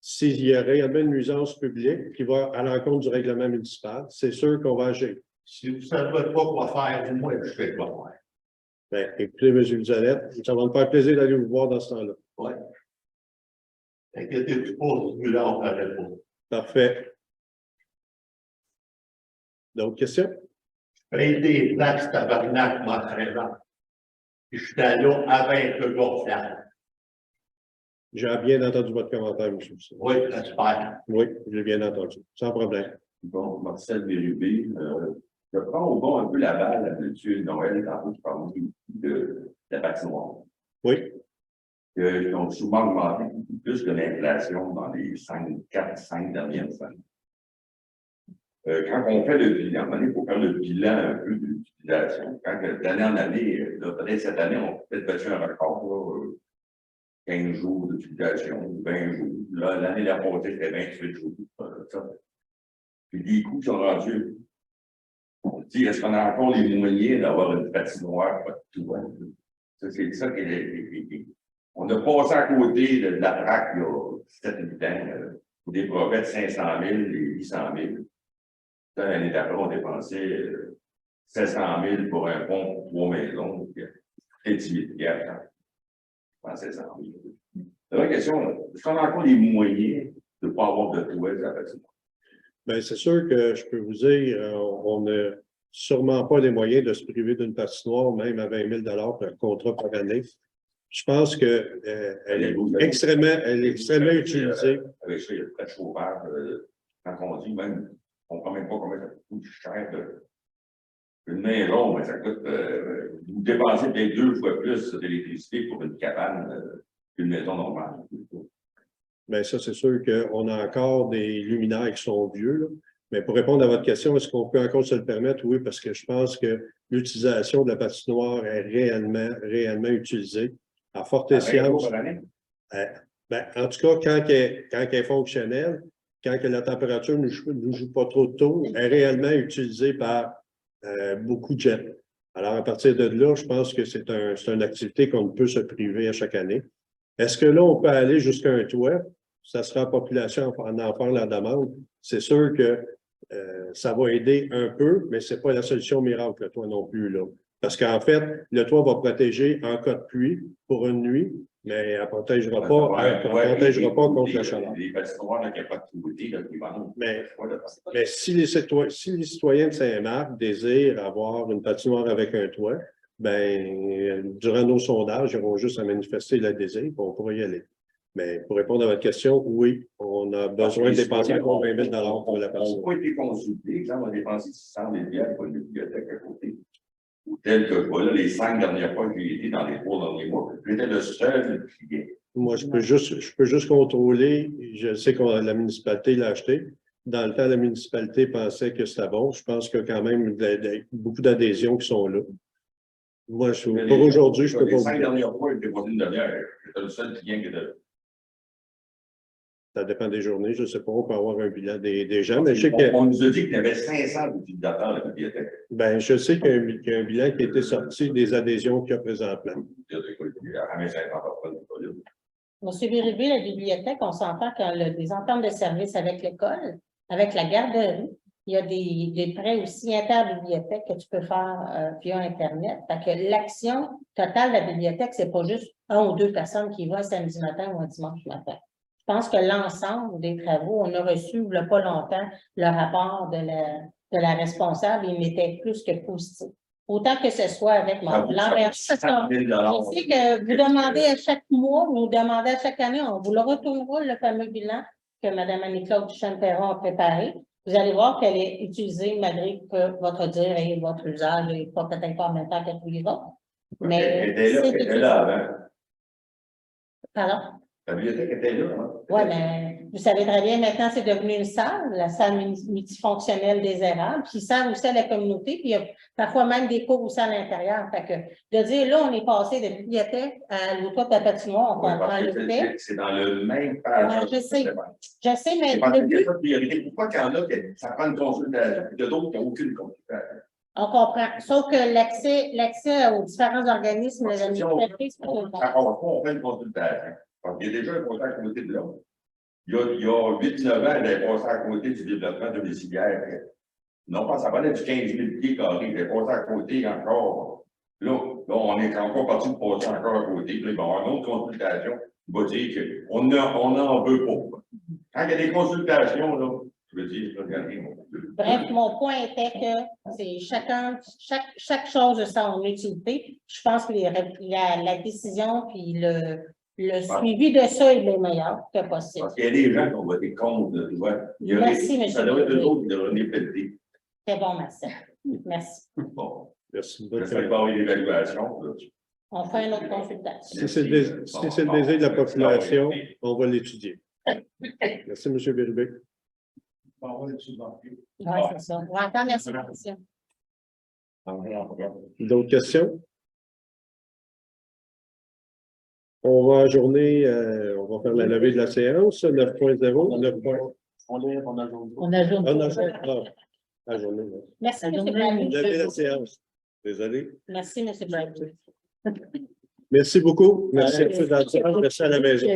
s'il y a réellement une nuisance publique qui va à l'encontre du règlement municipal. C'est sûr qu'on va agir. Si vous ne savez pas quoi faire, moi, je sais quoi faire. Bien, écoutez, M. Bissonnette, ça va me faire plaisir d'aller vous voir dans ce temps-là. Oui. Inquiétez-vous pas, celui-là, on ne ferait pas. Parfait. D'autres questions? Paye des places tabarnak, moi, 13 ans. Puis je suis allé avec le gonflable. J'ai bien entendu votre commentaire, M. Bissonnette. Oui, j'espère. Oui, j'ai bien entendu. Sans problème. Bon, Marcel Bérubé, je prends au bon un peu la balle à M. Noël, tantôt qui parlait de la patinoire. Oui. Ils ont souvent augmenté beaucoup plus que l'inflation dans les 4-5 dernières années. Quand on fait le bilan, il faut faire le bilan un peu de l'utilisation. Quand d'année en année, peut-être cette année, on peut peut-être battu un record, 15 jours d'utilisation, 20 jours. Là, l'année d'après, c'était 28 jours. Ça. Puis les coûts sont rendus. On se dit, est-ce qu'on a encore les moyens d'avoir une patinoire, pas de tout? Ça, c'est ça qui est. On a passé à côté de la traque il y a 7-8 ans, pour des projets de 500 000 et 800 000. L'année d'après, on dépensait 700 000 pour un pont pour 3 maisons, et 10 000 $. 700 000. La vraie question, est-ce qu'on a encore les moyens de ne pas avoir de toit à la patinoire? Bien, c'est sûr que je peux vous dire, on n'a sûrement pas les moyens de se priver d'une patinoire, même à 20 000 $ par contrat par année. Je pense qu'elle est extrêmement utilisée. Avec ça, il y a le frais de chauffage. Quand on dit même, on ne comprend même pas combien ça coûte cher. Une maison, mais ça coûte. Vous dépensez peut-être 2 fois plus d'électricité pour une cabane qu'une maison normale. Bien, ça, c'est sûr qu'on a encore des luminaires qui sont vieux, là. Mais pour répondre à votre question, est-ce qu'on peut encore se le permettre? Oui, parce que je pense que l'utilisation de la patinoire est réellement utilisée. À forte science. En tout cas, quand elle est fonctionnelle, quand la température ne joue pas trop tôt, elle est réellement utilisée par beaucoup de gens. Alors, à partir de là, je pense que c'est une activité qu'on ne peut se priver à chaque année. Est-ce que là, on peut aller jusqu'à un toit? Ça sera la population en faire la demande. C'est sûr que ça va aider un peu, mais ce n'est pas la solution miracle, le toit non plus, là. Parce qu'en fait, le toit va protéger en cas de pluie pour une nuit, mais elle ne protégera pas contre la chaleur. Les patinoires, il n'y a pas de trouvé, mais si les citoyens de Saint-Marc désirent avoir une patinoire avec un toit, bien, durant nos sondages, ils auront juste à manifester le désir, on pourra y aller. Mais pour répondre à votre question, oui, on a besoin de dépenser encore 20 000 $ pour la patinoire. On n'a pas été consultés, on a dépensé 600 000 $ pour une bibliothèque à côté. Tel que je vois là, les 5 dernières fois que j'ai été dans les 3 derniers mois, j'étais le seul client. Moi, je peux juste contrôler. Je sais que la municipalité l'a acheté. Dans le temps, la municipalité pensait que c'était bon. Je pense qu'il y a quand même beaucoup d'adhésions qui sont là. Moi, pour aujourd'hui, je peux pas. Les 5 dernières fois, j'étais pas une demi-heure. J'étais le seul client qui était là. Ça dépend des journées. Je ne sais pas, on peut avoir un bilan des gens. Mais je sais que, on nous a dit qu'il y avait 500 utilisateurs de la bibliothèque. Ben, je sais qu'il y a un bilan qui a été sorti des adhésions qu'il y a présentement. Monsieur Bérubé, la bibliothèque, on s'entend qu'il y a des ententes de service avec l'école, avec la garderie. Il y a des prêts aussi interbibliothèques que tu peux faire via Internet. Fait que l'action totale de la bibliothèque, c'est pas juste 1 ou 2 personnes qui vont un samedi matin ou un dimanche matin. Je pense que l'ensemble des travaux, on a reçu il n'y a pas longtemps le rapport de la responsable, il était plus que positif. Autant que ce soit avec l'envers. Je sais que vous demandez à chaque mois, vous demandez à chaque année, on vous le retournera, le fameux bilan que Mme Annie-Claude Duchesne-Perron a préparé. Vous allez voir qu'elle est utilisée malgré que votre dire et votre usage n'est peut-être pas en même temps que tous les autres. Mais elle était là avant. Pardon? La bibliothèque était là, hein? Oui, mais vous savez très bien, maintenant, c'est devenu une salle, la salle multifonctionnelle des érables, qui sert aussi à la communauté, puis il y a parfois même des cours aussi à l'intérieur. Fait que de dire, là, on est passé de bibliothèque à l'auto de la patinoire, on Oui, comprend parce le que fait. c'est dans le même page. Ouais, je sais, mais C'est parce le qu'il y a but, pas de priorité. Pourquoi qu'il y en a que ça prend une consultation, puis il y a d'autres qui n'ont aucune consultation? on comprend. Sauf que l'accès aux différents organismes de la municipalité, c'est pas tout le monde. Encore on fait une consultation. Parce qu'il y a déjà un conseil à côté de l'autre. Il y a 8-9 ans, il avait passé à côté du développement domiciliaire. Non pas, ça valait du 15 000 pieds carrés, il avait passé à côté encore. Là, on est encore parti de passer encore à côté. Puis, il va y avoir une autre consultation qui va dire qu'on n'en veut pas. Quand il y a des consultations, là, je veux dire, regardez. Bref, mon point était que c'est chaque chose a son utilité. Je pense que la décision puis le suivi de ça est le meilleur que possible. Parce qu'il y a des gens qui ont voté contre, tu vois. Merci, M. Ça devrait être eux autres qui devraient venir péter. C'est bon, Marcel. Merci. Bon. Merci. Je vais avoir une évaluation. Là. On fait une autre consultation. Si c'est le désir de la population, on va l'étudier. Merci, M. Bérubé. Oui, c'est ça. On va entendre la question. D'autres questions? On va ajourner, on va faire la levée de la séance, 9.0, 9. On lève, on ajoute. On ajoute. Ah, non, ajourner. Merci, M. Ajourner. Bradley. Lever la séance. Désolé. Merci, M. Bradley. Merci beaucoup. Merci à tous. Merci à la maison.